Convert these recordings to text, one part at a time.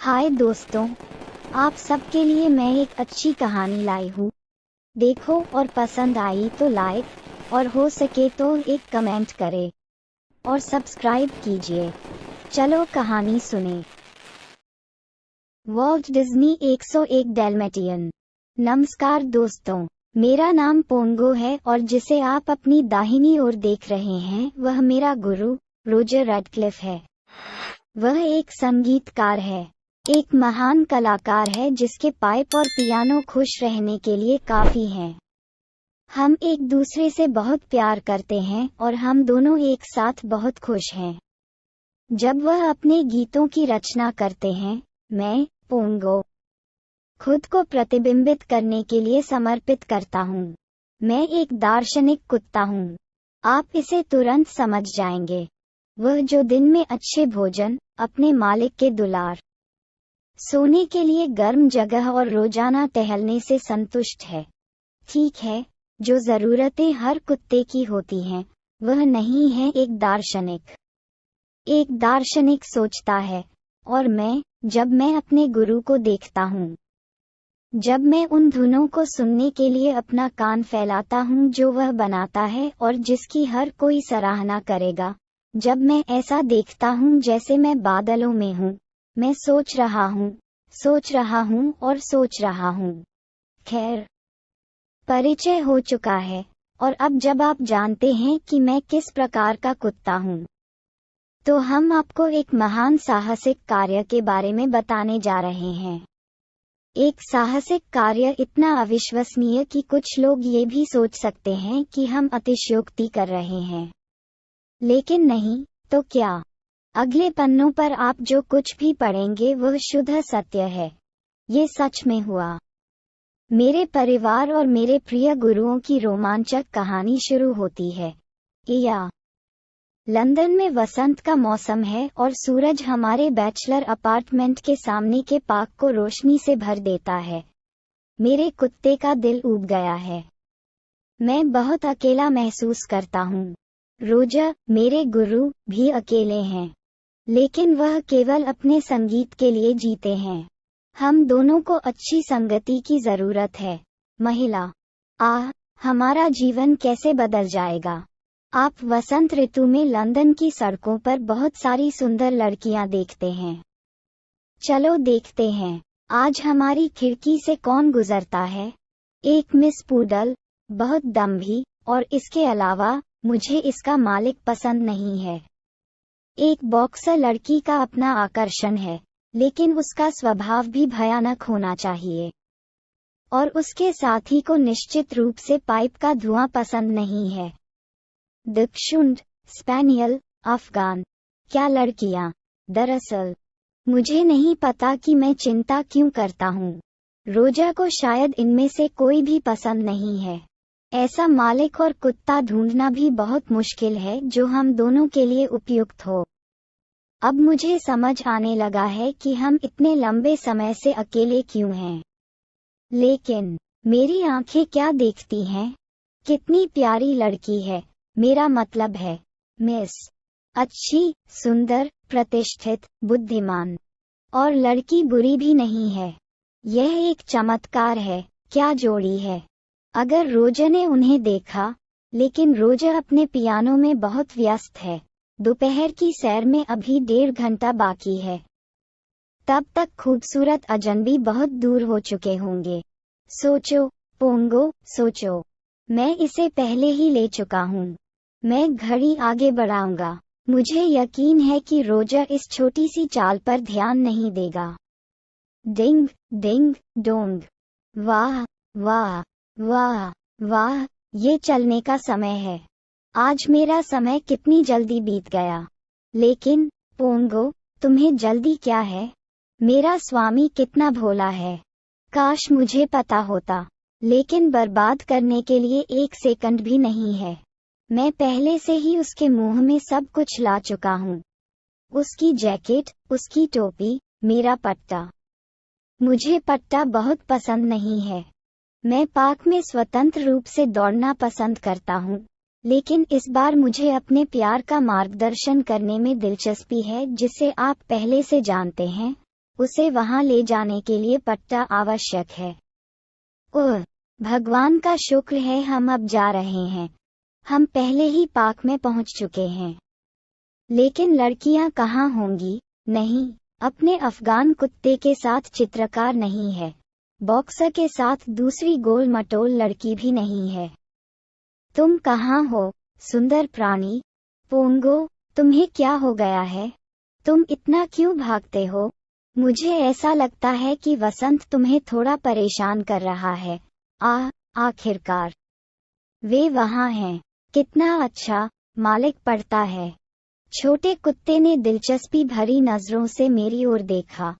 हाय दोस्तों, आप सबके लिए मैं एक अच्छी कहानी लाई हूँ। देखो और पसंद आई तो लाइक और हो सके तो एक कमेंट करें और सब्सक्राइब कीजिए। चलो कहानी सुने। Walt Disney 101 डैल्मेटियन। नमस्कार दोस्तों, मेरा नाम पोंगो है और जिसे आप अपनी दाहिनी ओर देख रहे हैं वह मेरा गुरु रोजर रैडक्लिफ है। वह एक संगीतकार है, एक महान कलाकार है जिसके पाइप और पियानो खुश रहने के लिए काफी हैं। हम एक दूसरे से बहुत प्यार करते हैं और हम दोनों एक साथ बहुत खुश हैं। जब वह अपने गीतों की रचना करते हैं, मैं पोंगो खुद को प्रतिबिंबित करने के लिए समर्पित करता हूँ। मैं एक दार्शनिक कुत्ता हूँ। आप इसे तुरंत समझ जाएंगे। वह जो दिन में अच्छे भोजन, अपने मालिक के दुलार, सोने के लिए गर्म जगह और रोजाना टहलने से संतुष्ट है। ठीक है, जो जरूरतें हर कुत्ते की होती हैं, वह नहीं है एक दार्शनिक। एक दार्शनिक सोचता है, और जब मैं अपने गुरु को देखता हूँ, जब मैं उन धुनों को सुनने के लिए अपना कान फैलाता हूँ जो वह बनाता है और जिसकी हर कोई सराहना करेगा, जब मैं ऐसा देखता हूँ जैसे मैं बादलों में हूँ, मैं सोच रहा हूँ और सोच रहा हूँ। खैर, परिचय हो चुका है, और अब जब आप जानते हैं कि मैं किस प्रकार का कुत्ता हूँ, तो हम आपको एक महान साहसिक कार्य के बारे में बताने जा रहे हैं। एक साहसिक कार्य इतना अविश्वसनीय कि कुछ लोग ये भी सोच सकते हैं कि हम अतिशयोक्ति कर रहे हैं। लेकिन नहीं तो क्या। अगले पन्नों पर आप जो कुछ भी पढ़ेंगे वह शुद्ध सत्य है। ये सच में हुआ। मेरे परिवार और मेरे प्रिय गुरुओं की रोमांचक कहानी शुरू होती है। लंदन में वसंत का मौसम है और सूरज हमारे बैचलर अपार्टमेंट के सामने के पार्क को रोशनी से भर देता है। मेरे कुत्ते का दिल ऊब गया है। मैं बहुत अकेला महसूस करता हूँ। रोजर, मेरे गुरु, भी अकेले हैं, लेकिन वह केवल अपने संगीत के लिए जीते हैं। हम दोनों को अच्छी संगति की जरूरत है। महिला, हमारा जीवन कैसे बदल जाएगा। आप वसंत ऋतु में लंदन की सड़कों पर बहुत सारी सुंदर लड़कियां देखते हैं। चलो देखते हैं, आज हमारी खिड़की से कौन गुजरता है। एक मिस पूडल, बहुत दम्भी, और इसके अलावा मुझे इसका मालिक पसंद नहीं है। एक बॉक्सर लड़की का अपना आकर्षण है, लेकिन उसका स्वभाव भी भयानक होना चाहिए। और उसके साथी को निश्चित रूप से पाइप का धुआं पसंद नहीं है। दक्षुंड, स्पैनियल, अफगान, क्या लड़कियां। दरअसल, मुझे नहीं पता कि मैं चिंता क्यों करता हूँ। रोजा को शायद इनमें से कोई भी पसंद नहीं है। ऐसा मालिक और कुत्ता ढूंढना भी बहुत मुश्किल है जो हम दोनों के लिए उपयुक्त हो। अब मुझे समझ आने लगा है कि हम इतने लंबे समय से अकेले क्यों हैं। लेकिन मेरी आंखें क्या देखती हैं? कितनी प्यारी लड़की है, मेरा मतलब है मिस। अच्छी, सुंदर, प्रतिष्ठित, बुद्धिमान। और लड़की बुरी भी नहीं है। यह एक चमत्कार है। क्या जोड़ी है। अगर रोजर ने उन्हें देखा, लेकिन रोजर अपने पियानो में बहुत व्यस्त है। दोपहर की सैर में अभी 1.5 घंटा बाकी है। तब तक खूबसूरत अजनबी बहुत दूर हो चुके होंगे। सोचो पोंगो, सोचो। मैं इसे पहले ही ले चुका हूँ। मैं घड़ी आगे बढ़ाऊंगा। मुझे यकीन है कि रोजर इस छोटी सी चाल पर ध्यान नहीं देगा। डिंग डिंग डोंग। वाह वाह वाह वाह, ये चलने का समय है। आज मेरा समय कितनी जल्दी बीत गया। लेकिन पोंगो, तुम्हें जल्दी क्या है। मेरा स्वामी कितना भोला है। काश मुझे पता होता, लेकिन बर्बाद करने के लिए 1 सेकंड भी नहीं है। मैं पहले से ही उसके मुंह में सब कुछ ला चुका हूँ। उसकी जैकेट, उसकी टोपी, मेरा पट्टा। मुझे पट्टा बहुत पसंद नहीं है। मैं पार्क में स्वतंत्र रूप से दौड़ना पसंद करता हूँ, लेकिन इस बार मुझे अपने प्यार का मार्गदर्शन करने में दिलचस्पी है जिसे आप पहले से जानते हैं। उसे वहां ले जाने के लिए पट्टा आवश्यक है। ओह, भगवान का शुक्र है हम अब जा रहे हैं। हम पहले ही पार्क में पहुंच चुके हैं। लेकिन लड़कियां कहाँ होंगी? नहीं, अपने अफगान कुत्ते के साथ चित्रकार नहीं है। बॉक्सर के साथ दूसरी गोल मटोल लड़की भी नहीं है। तुम कहाँ हो, सुंदर प्राणी? पोंगो, तुम्हें क्या हो गया है? तुम इतना क्यों भागते हो? मुझे ऐसा लगता है कि वसंत तुम्हें थोड़ा परेशान कर रहा है। आखिरकार वे वहां हैं। कितना अच्छा, मालिक पढ़ता है। छोटे कुत्ते ने दिलचस्पी भरी नजरों से मेरी ओर देखा।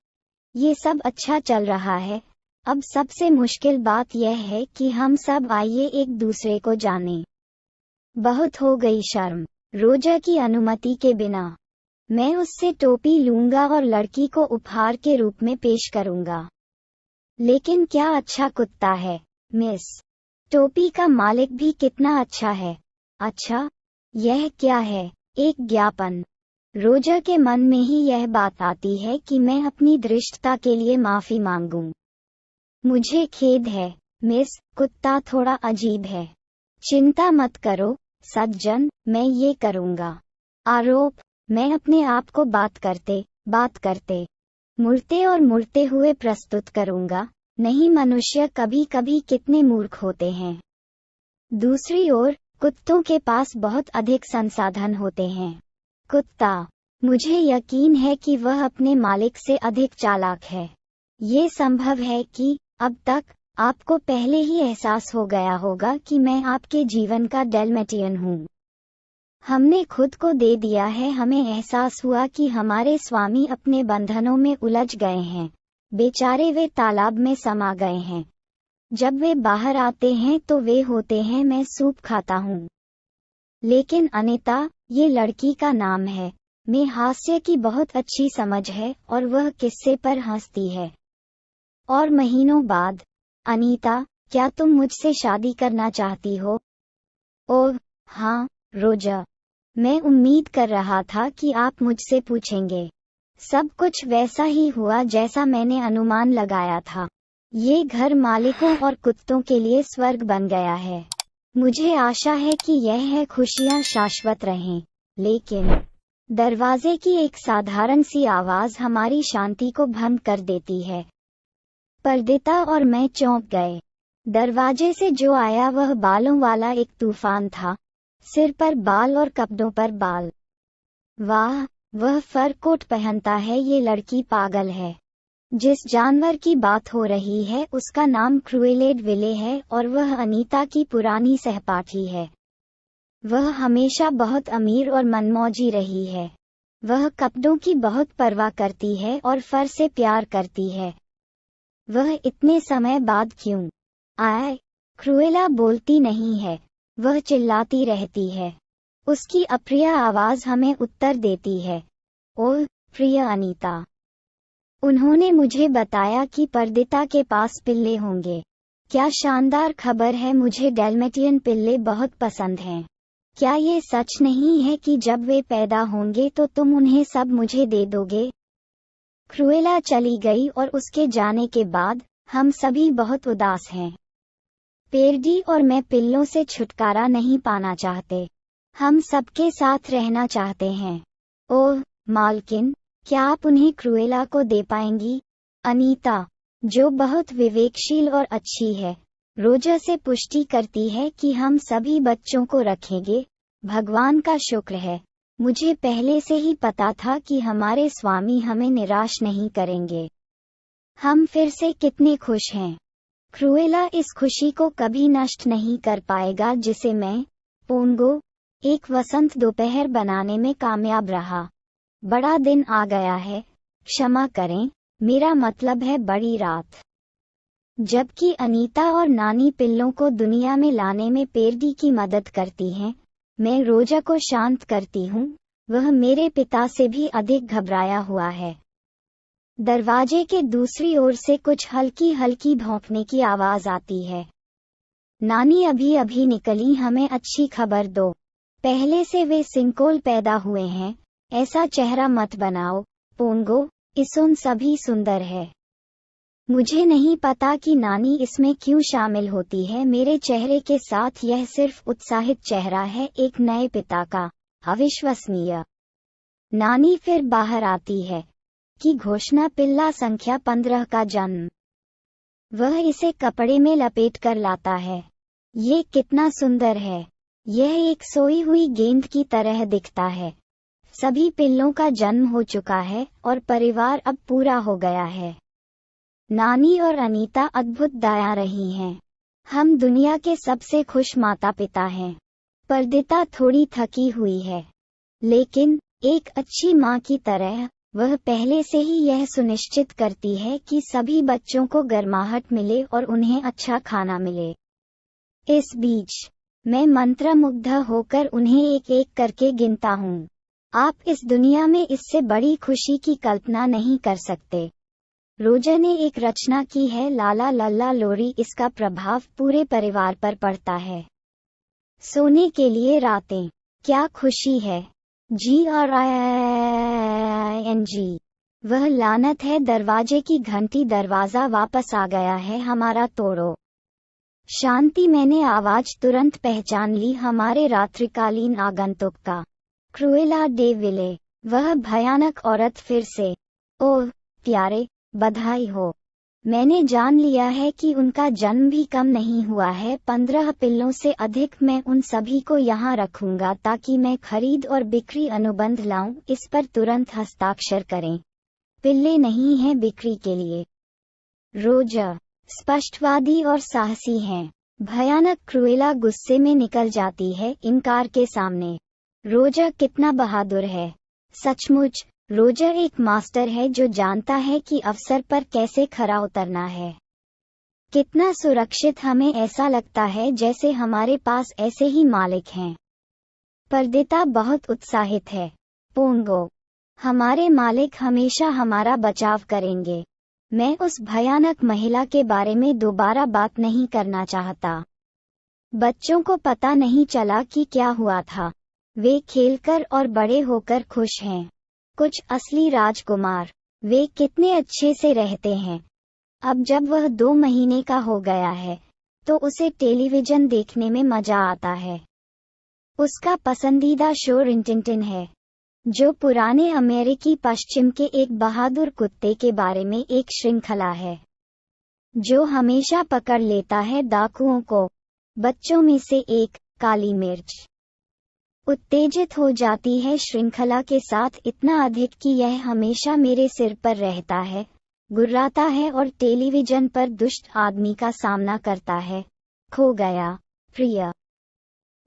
ये सब अच्छा चल रहा है। अब सबसे मुश्किल बात यह है कि हम सब आइए एक दूसरे को जानें। बहुत हो गई शर्म। रोजा की अनुमति के बिना मैं उससे टोपी लूंगा और लड़की को उपहार के रूप में पेश करूंगा। लेकिन क्या अच्छा कुत्ता है, मिस। टोपी का मालिक भी कितना अच्छा है। अच्छा, यह क्या है? एक ज्ञापन। रोजा के मन में ही यह बात आती है कि मैं अपनी धृष्टता के लिए माफी मांगूं। मुझे खेद है, मिस। कुत्ता थोड़ा अजीब है। चिंता मत करो सज्जन, मैं ये करूंगा। आरोप, मैं अपने आप को बात करते मुड़ते हुए प्रस्तुत करूंगा। नहीं, मनुष्य कभी कभी कितने मूर्ख होते हैं। दूसरी ओर कुत्तों के पास बहुत अधिक संसाधन होते हैं। कुत्ता, मुझे यकीन है कि वह अपने मालिक से अधिक चालाक है। ये संभव है कि अब तक आपको पहले ही एहसास हो गया होगा कि मैं आपके जीवन का डैल्मेटियन हूँ। हमने खुद को दे दिया है। हमें एहसास हुआ कि हमारे स्वामी अपने बंधनों में उलझ गए हैं। बेचारे वे तालाब में समा गए हैं। जब वे बाहर आते हैं तो वे होते हैं, मैं सूप खाता हूँ। लेकिन अनीता, ये लड़की का नाम है। मैं हास्य की बहुत अच्छी समझ है और वह किस्से पर हंसती है। और महीनों बाद, अनीता, क्या तुम मुझसे शादी करना चाहती हो? ओह हाँ, रोजा। मैं उम्मीद कर रहा था कि आप मुझसे पूछेंगे। सब कुछ वैसा ही हुआ जैसा मैंने अनुमान लगाया था। ये घर मालिकों और कुत्तों के लिए स्वर्ग बन गया है। मुझे आशा है कि यह खुशियां शाश्वत रहें। लेकिन दरवाजे की एक साधारण सी आवाज हमारी शांति को भंग कर देती है। परदिता और मैं चौंक गए। दरवाजे से जो आया वह बालों वाला एक तूफान था। सिर पर बाल और कपड़ों पर बाल। वाह, वह फर कोट पहनता है। ये लड़की पागल है। जिस जानवर की बात हो रही है उसका नाम क्रूएलेड विले है और वह अनीता की पुरानी सहपाठी है। वह हमेशा बहुत अमीर और मनमौजी रही है। वह कपड़ों की बहुत परवाह करती है और फर से प्यार करती है। वह इतने समय बाद क्यों आए? क्रूएला बोलती नहीं है। वह चिल्लाती रहती है। उसकी अप्रिय आवाज हमें उत्तर देती है। ओह प्रिय अनीता, उन्होंने मुझे बताया कि परदिता के पास पिल्ले होंगे। क्या शानदार खबर है। मुझे डैल्मेटियन पिल्ले बहुत पसंद हैं। क्या ये सच नहीं है कि जब वे पैदा होंगे तो तुम उन्हें सब मुझे दे दोगे? क्रूएला चली गई और उसके जाने के बाद हम सभी बहुत उदास हैं। पेर्डी और मैं पिल्लों से छुटकारा नहीं पाना चाहते। हम सबके साथ रहना चाहते हैं। ओह मालकिन, क्या आप उन्हें क्रूएला को दे पाएंगी? अनीता, जो बहुत विवेकशील और अच्छी है, रोजा से पुष्टि करती है कि हम सभी बच्चों को रखेंगे। भगवान का शुक्र है। मुझे पहले से ही पता था कि हमारे स्वामी हमें निराश नहीं करेंगे। हम फिर से कितने खुश हैं। क्रूएला इस खुशी को कभी नष्ट नहीं कर पाएगा जिसे मैं, पोंगो, एक वसंत दोपहर बनाने में कामयाब रहा। बड़ा दिन आ गया है। क्षमा करें, मेरा मतलब है बड़ी रात। जबकि अनीता और नानी पिल्लों को दुनिया में लाने में पेर्डी की मदद करती हैं, मैं रोजा को शांत करती हूँ। वह मेरे पिता से भी अधिक घबराया हुआ है। दरवाजे के दूसरी ओर से कुछ हल्की हल्की भौंकने की आवाज आती है। नानी अभी अभी निकली। हमें अच्छी खबर दो। पहले से वे सिंकोल पैदा हुए हैं। ऐसा चेहरा मत बनाओ, पोंगो। इस उन सभी सुंदर है। मुझे नहीं पता कि नानी इसमें क्यों शामिल होती है। मेरे चेहरे के साथ यह सिर्फ उत्साहित चेहरा है एक नए पिता का, अविश्वसनीय। नानी फिर बाहर आती है कि घोषणा पिल्ला संख्या 15 का जन्म। वह इसे कपड़े में लपेट कर लाता है। ये कितना सुंदर है। यह एक सोई हुई गेंद की तरह दिखता है। सभी पिल्लों का जन्म हो चुका है और परिवार अब पूरा हो गया है। नानी और अनीता अद्भुत दया रही हैं। हम दुनिया के सबसे खुश माता पिता हैं। परदिता थोड़ी थकी हुई है, लेकिन एक अच्छी माँ की तरह वह पहले से ही यह सुनिश्चित करती है कि सभी बच्चों को गर्माहट मिले और उन्हें अच्छा खाना मिले। इस बीच मैं मंत्रमुग्ध होकर उन्हें एक एक करके गिनता हूँ। आप इस दुनिया में इससे बड़ी खुशी की कल्पना नहीं कर सकते। रोजर ने एक रचना की है, लाला लल्ला लोरी। इसका प्रभाव पूरे परिवार पर पड़ता है। सोने के लिए रातें, क्या खुशी है। GRING। वह लानत है, दरवाजे की घंटी। दरवाजा वापस आ गया है, हमारा तोड़ो। शांति। मैंने आवाज तुरंत पहचान ली, हमारे रात्रिकालीन आगंतुक का। क्रुएला डे विले। वह भयानक औरत फिर से। ओह प्यारे, बधाई हो। मैंने जान लिया है कि उनका जन्म भी कम नहीं हुआ है। 15 पिल्लों से अधिक। मैं उन सभी को यहाँ रखूंगा ताकि मैं खरीद और बिक्री अनुबंध लाऊं। इस पर तुरंत हस्ताक्षर करें। पिल्ले नहीं हैं बिक्री के लिए। रोजर स्पष्टवादी और साहसी हैं। भयानक। क्रुएला गुस्से में निकल जाती है इनकार के सामने। रोजर कितना बहादुर है। सचमुच रोजर एक मास्टर है जो जानता है कि अवसर पर कैसे खरा उतरना है। कितना सुरक्षित। हमें ऐसा लगता है जैसे हमारे पास ऐसे ही मालिक हैं। परदिता बहुत उत्साहित है। पोंगो, हमारे मालिक हमेशा हमारा बचाव करेंगे। मैं उस भयानक महिला के बारे में दोबारा बात नहीं करना चाहता। बच्चों को पता नहीं चला कि क्या हुआ था। वे खेलकर और बड़े होकर खुश हैं। कुछ असली राजकुमार। वे कितने अच्छे से रहते हैं। अब जब वह 2 महीने का हो गया है तो उसे टेलीविजन देखने में मजा आता है। उसका पसंदीदा शो रिंटिंटिन है, जो पुराने अमेरिकी पश्चिम के एक बहादुर कुत्ते के बारे में एक श्रृंखला है जो हमेशा पकड़ लेता है डाकुओं को। बच्चों में से एक, काली मिर्च, उत्तेजित हो जाती है श्रृंखला के साथ इतना अधिक कि यह हमेशा मेरे सिर पर रहता है, गुर्राता है और टेलीविजन पर दुष्ट आदमी का सामना करता है। खो गया। प्रिय,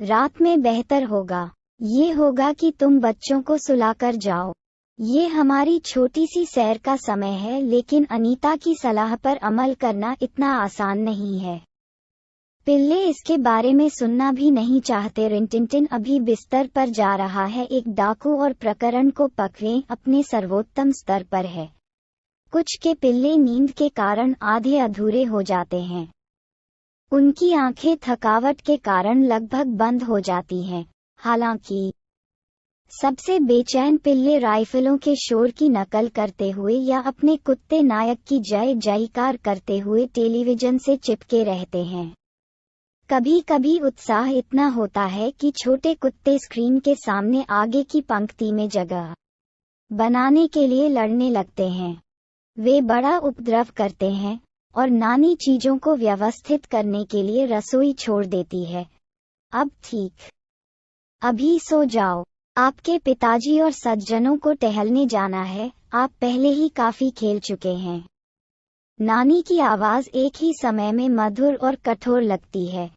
रात में बेहतर होगा। ये होगा कि तुम बच्चों को सुलाकर जाओ। ये हमारी छोटी सी सैर का समय है, लेकिन अनीता की सलाह पर अमल करना इतना आसान नहीं है। पिल्ले इसके बारे में सुनना भी नहीं चाहते। रिंटिंटिन अभी बिस्तर पर जा रहा है। एक डाकू और प्रकरण को पकड़ें अपने सर्वोत्तम स्तर पर है। कुछ के पिल्ले नींद के कारण आधे अधूरे हो जाते हैं। उनकी आंखें थकावट के कारण लगभग बंद हो जाती हैं। हालांकि सबसे बेचैन पिल्ले राइफलों के शोर की नकल करते हुए या अपने कुत्ते नायक की जय जयकार करते हुए टेलीविजन से चिपके रहते हैं। कभी कभी उत्साह इतना होता है कि छोटे कुत्ते स्क्रीन के सामने आगे की पंक्ति में जगह बनाने के लिए लड़ने लगते हैं। वे बड़ा उपद्रव करते हैं और नानी चीजों को व्यवस्थित करने के लिए रसोई छोड़ देती है। अब ठीक, अभी सो जाओ। आपके पिताजी और सज्जनों को टहलने जाना है। आप पहले ही काफी खेल चुके हैं। नानी की आवाज एक ही समय में मधुर और कठोर लगती है।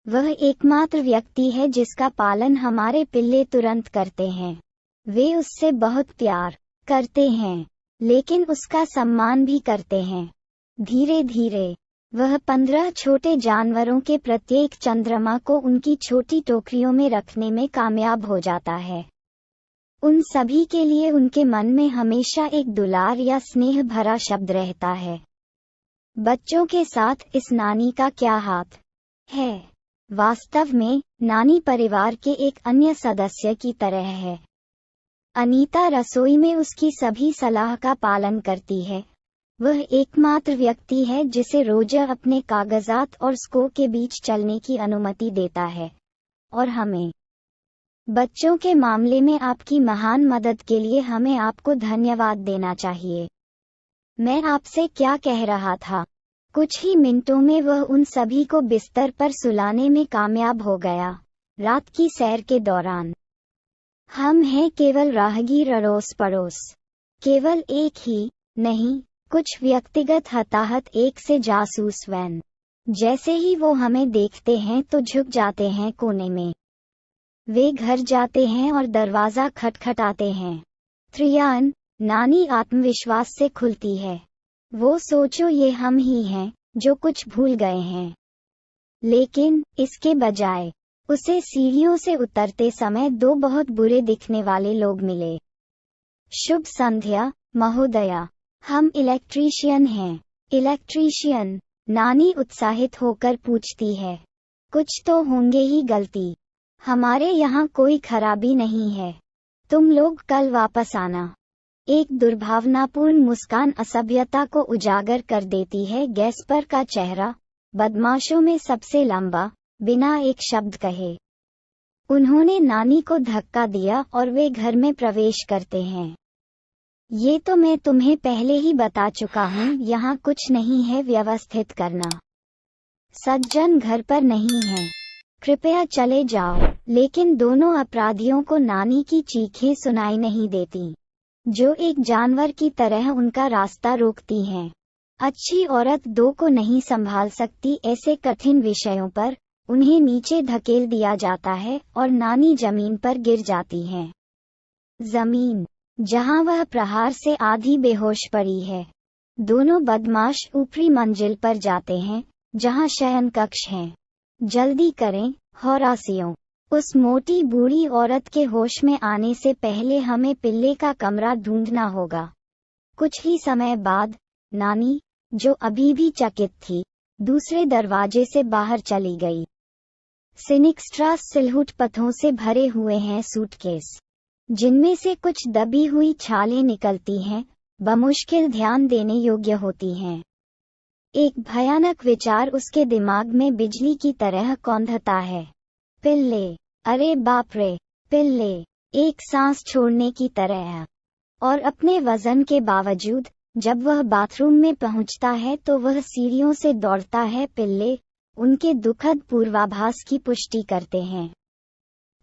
वह एकमात्र व्यक्ति है जिसका पालन हमारे पिल्ले तुरंत करते हैं। वे उससे बहुत प्यार करते हैं, लेकिन उसका सम्मान भी करते हैं। धीरे धीरे वह 15 छोटे जानवरों के प्रत्येक चंद्रमा को उनकी छोटी टोकरियों में रखने में कामयाब हो जाता है। उन सभी के लिए उनके मन में हमेशा एक दुलार या स्नेह भरा शब्द रहता है। बच्चों के साथ इस नानी का क्या हाथ है? वास्तव में नानी परिवार के एक अन्य सदस्य की तरह है। अनीता रसोई में उसकी सभी सलाह का पालन करती है। वह एकमात्र व्यक्ति है जिसे रोजर अपने कागजात और स्को के बीच चलने की अनुमति देता है। और हमें बच्चों के मामले में आपकी महान मदद के लिए हमें आपको धन्यवाद देना चाहिए। मैं आपसे क्या कह रहा था? कुछ ही मिनटों में वह उन सभी को बिस्तर पर सुलाने में कामयाब हो गया। रात की सैर के दौरान हम हैं केवल राहगीर अड़ोस पड़ोस, केवल एक ही नहीं, कुछ व्यक्तिगत हताहत एक से जासूस वैन। जैसे ही वो हमें देखते हैं तो झुक जाते हैं कोने में। वे घर जाते हैं और दरवाजा खटखटाते हैं। त्रियान, नानी आत्मविश्वास से खुलती है। वो सोचो ये हम ही हैं जो कुछ भूल गए हैं। लेकिन इसके बजाय उसे सीढ़ियों से उतरते समय दो बहुत बुरे दिखने वाले लोग मिले। शुभ संध्या महोदया, हम इलेक्ट्रीशियन हैं। इलेक्ट्रीशियन? नानी उत्साहित होकर पूछती है। कुछ तो होंगे ही गलती। हमारे यहाँ कोई खराबी नहीं है। तुम लोग कल वापस आना। एक दुर्भावनापूर्ण मुस्कान असभ्यता को उजागर कर देती है गैस्पर का चेहरा, बदमाशों में सबसे लंबा, बिना एक शब्द कहे। उन्होंने नानी को धक्का दिया और वे घर में प्रवेश करते हैं। ये तो मैं तुम्हें पहले ही बता चुका हूँ, यहाँ कुछ नहीं है व्यवस्थित करना। सज्जन घर पर नहीं है, कृपया चले जाओ। लेकिन दोनों अपराधियों को नानी की चीखें सुनाई नहीं देती, जो एक जानवर की तरह उनका रास्ता रोकती हैं। अच्छी औरत दो को नहीं संभाल सकती। ऐसे कठिन विषयों पर उन्हें नीचे धकेल दिया जाता है और नानी जमीन पर गिर जाती हैं। जमीन जहां वह प्रहार से आधी बेहोश पड़ी है। दोनों बदमाश ऊपरी मंजिल पर जाते हैं जहां शयन कक्ष है। जल्दी करें होरासियो, उस मोटी बूढ़ी औरत के होश में आने से पहले हमें पिल्ले का कमरा ढूंढना होगा। कुछ ही समय बाद नानी, जो अभी भी चकित थी, दूसरे दरवाजे से बाहर चली गई। सिनिक्स्ट्रास सिलहुट पथों से भरे हुए हैं सूटकेस, जिनमें से कुछ दबी हुई छालें निकलती हैं, बमुश्किल ध्यान देने योग्य होती हैं। एक भयानक विचार उसके दिमाग में बिजली की तरह कौंधता है। पिल्ले, अरे बाप रे, पिल्ले, एक सांस छोड़ने की तरह। और अपने वजन के बावजूद जब वह बाथरूम में पहुंचता है तो वह सीढ़ियों से दौड़ता है। पिल्ले उनके दुखद पूर्वाभास की पुष्टि करते हैं।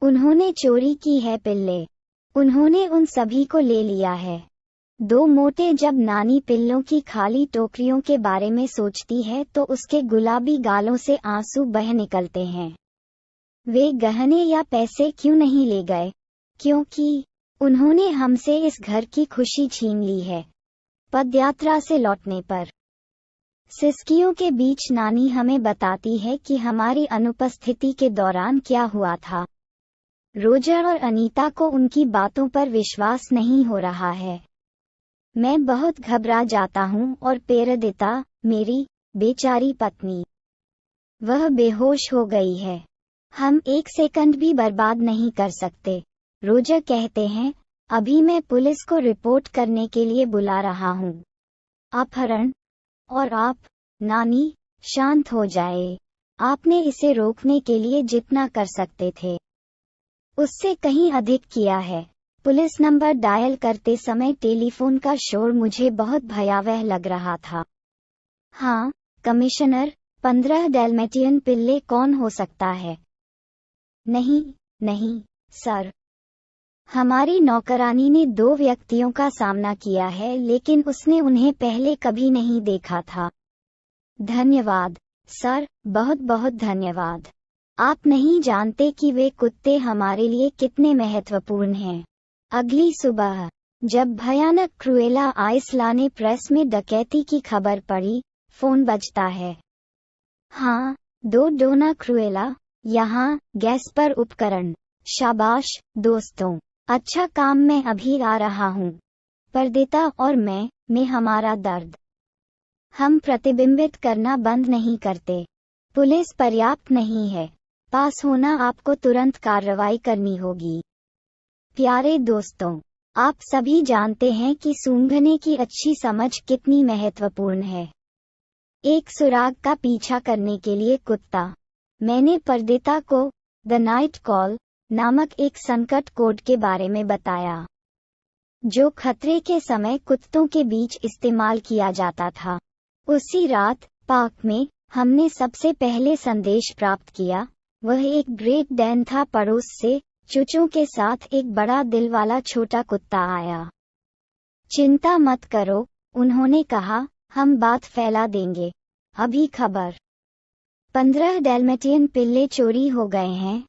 उन्होंने चोरी की है पिल्ले, उन्होंने उन सभी को ले लिया है। दो मोटे जब नानी पिल्लों की खाली टोकरियों के बारे में सोचती है तो उसके गुलाबी गालों से आंसू बह निकलते हैं। वे गहने या पैसे क्यों नहीं ले गए? क्योंकि उन्होंने हमसे इस घर की खुशी छीन ली है। पदयात्रा से लौटने पर सिसकियों के बीच नानी हमें बताती है कि हमारी अनुपस्थिति के दौरान क्या हुआ था। रोजर और अनीता को उनकी बातों पर विश्वास नहीं हो रहा है। मैं बहुत घबरा जाता हूँ और पेरदिता, मेरी बेचारी पत्नी, वह बेहोश हो गई है। हम एक सेकंड भी बर्बाद नहीं कर सकते। रोजर कहते हैं, अभी मैं पुलिस को रिपोर्ट करने के लिए बुला रहा हूँ। अपहरण? और आप? नानी, शांत हो जाए। आपने इसे रोकने के लिए जितना कर सकते थे, उससे कहीं अधिक किया है। पुलिस नंबर डायल करते समय टेलीफोन का शोर मुझे बहुत भयावह लग रहा था। हाँ, कमिश्नर, 15 डैल्मेटियन पिल्ले कौन हो सकता है? नहीं, सर। हमारी नौकरानी ने 2 व्यक्तियों का सामना किया है, लेकिन उसने उन्हें पहले कभी नहीं देखा था। धन्यवाद, सर, बहुत बहुत धन्यवाद। आप नहीं जानते कि वे कुत्ते हमारे लिए कितने महत्वपूर्ण हैं। अगली सुबह, जब भयानक क्रुएला आइसलाने प्रेस में डकैती की खबर पड़ी, फोन बजता है। हाँ, 2 डोना क्रुएला, यहाँ, गैस्पर उपकरण। शाबाश, दोस्तों। अच्छा काम, मैं अभी आ रहा हूँ। परदिता और मैं में हमारा दर्द। हम प्रतिबिंबित करना बंद नहीं करते। पुलिस पर्याप्त नहीं है। पास होना, आपको तुरंत कार्रवाई करनी होगी। प्यारे दोस्तों, आप सभी जानते हैं कि सूंघने की अच्छी समझ कितनी महत्वपूर्ण है। एक सुराग का पीछा करने के लिए कुत्ता। मैंने परदिता को द नाइट कॉल नामक एक संकट कोड के बारे में बताया, जो खतरे के समय कुत्तों के बीच इस्तेमाल किया जाता था। उसी रात पार्क में हमने सबसे पहले संदेश प्राप्त किया। वह एक ग्रेट डैन था। पड़ोस से चूचों के साथ एक बड़ा दिल वाला छोटा कुत्ता आया। चिंता मत करो, उन्होंने कहा, हम बात फैला देंगे। अभी खबर। 15 डैल्मेटियन पिल्ले चोरी हो गए हैं।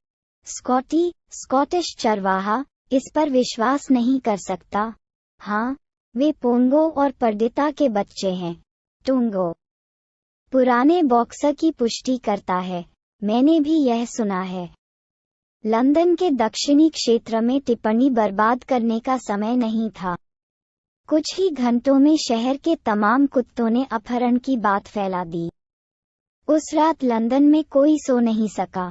स्कॉटिश चरवाहा इस पर विश्वास नहीं कर सकता। हाँ, वे पोंगो और परदिता के बच्चे हैं। टोंगो पुराने बॉक्सर की पुष्टि करता है। मैंने भी यह सुना है। लंदन के दक्षिणी क्षेत्र में टिप्पणी बर्बाद करने का समय नहीं था। कुछ ही घंटों में शहर के तमाम कुत्तों ने अपहरण की बात फैला दी। उस रात लंदन में कोई सो नहीं सका।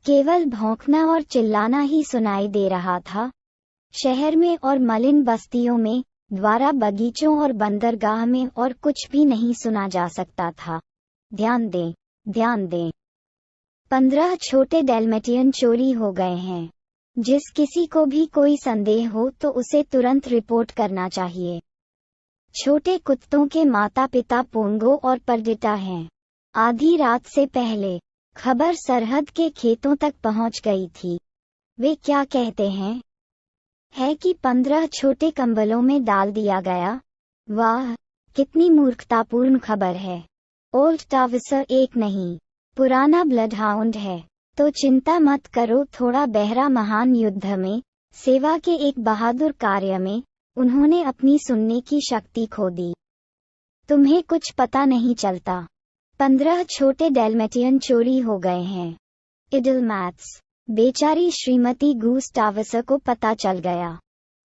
केवल भौंकना और चिल्लाना ही सुनाई दे रहा था। शहर में और मलिन बस्तियों में, द्वारा बगीचों और बंदरगाह में और कुछ भी नहीं सुना जा सकता था। ध्यान दें, ध्यान दें। 15 छोटे डैल्मेटियन चोरी हो गए हैं। जिस किसी को भी कोई संदेह हो तो उसे तुरंत रिपोर्ट करना चाहिए। छोटे कुत्तों के माता पिता पोंगो और परदिता हैं। आधी रात से पहले खबर सरहद के खेतों तक पहुंच गई थी। वे क्या कहते हैं? है कि 15 छोटे कंबलों में डाल दिया गया। वाह, कितनी मूर्खतापूर्ण खबर है। ओल्ड टाविसर एक नहीं, पुराना ब्लडहाउंड है। तो चिंता मत करो। थोड़ा बहरा महान युद्ध में, सेवा के एक बहादुर कार्य में, उन्होंने अपनी सुनने की शक्ति खो दी। तुम्हें कुछ पता नहीं चलता। 15 छोटे डैल्मेटियन चोरी हो गए हैं। Idle maths. बेचारी श्रीमती गूस टाविसर को पता चल गया।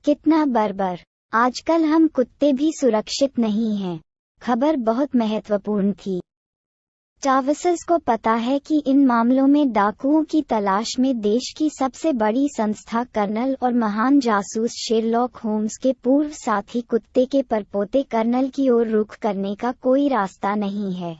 कितना बर्बर। आजकल हम कुत्ते भी सुरक्षित नहीं हैं। खबर बहुत महत्वपूर्ण थी। टाविसर्स को पता है कि इन मामलों में डाकुओं की तलाश में देश की सबसे बड़ी संस्था कर्नल और महान जासूस शेरलॉक होम्स के पूर्व साथी कुत्ते के परपोते कर्नल की ओर रुख करने का कोई रास्ता नहीं है।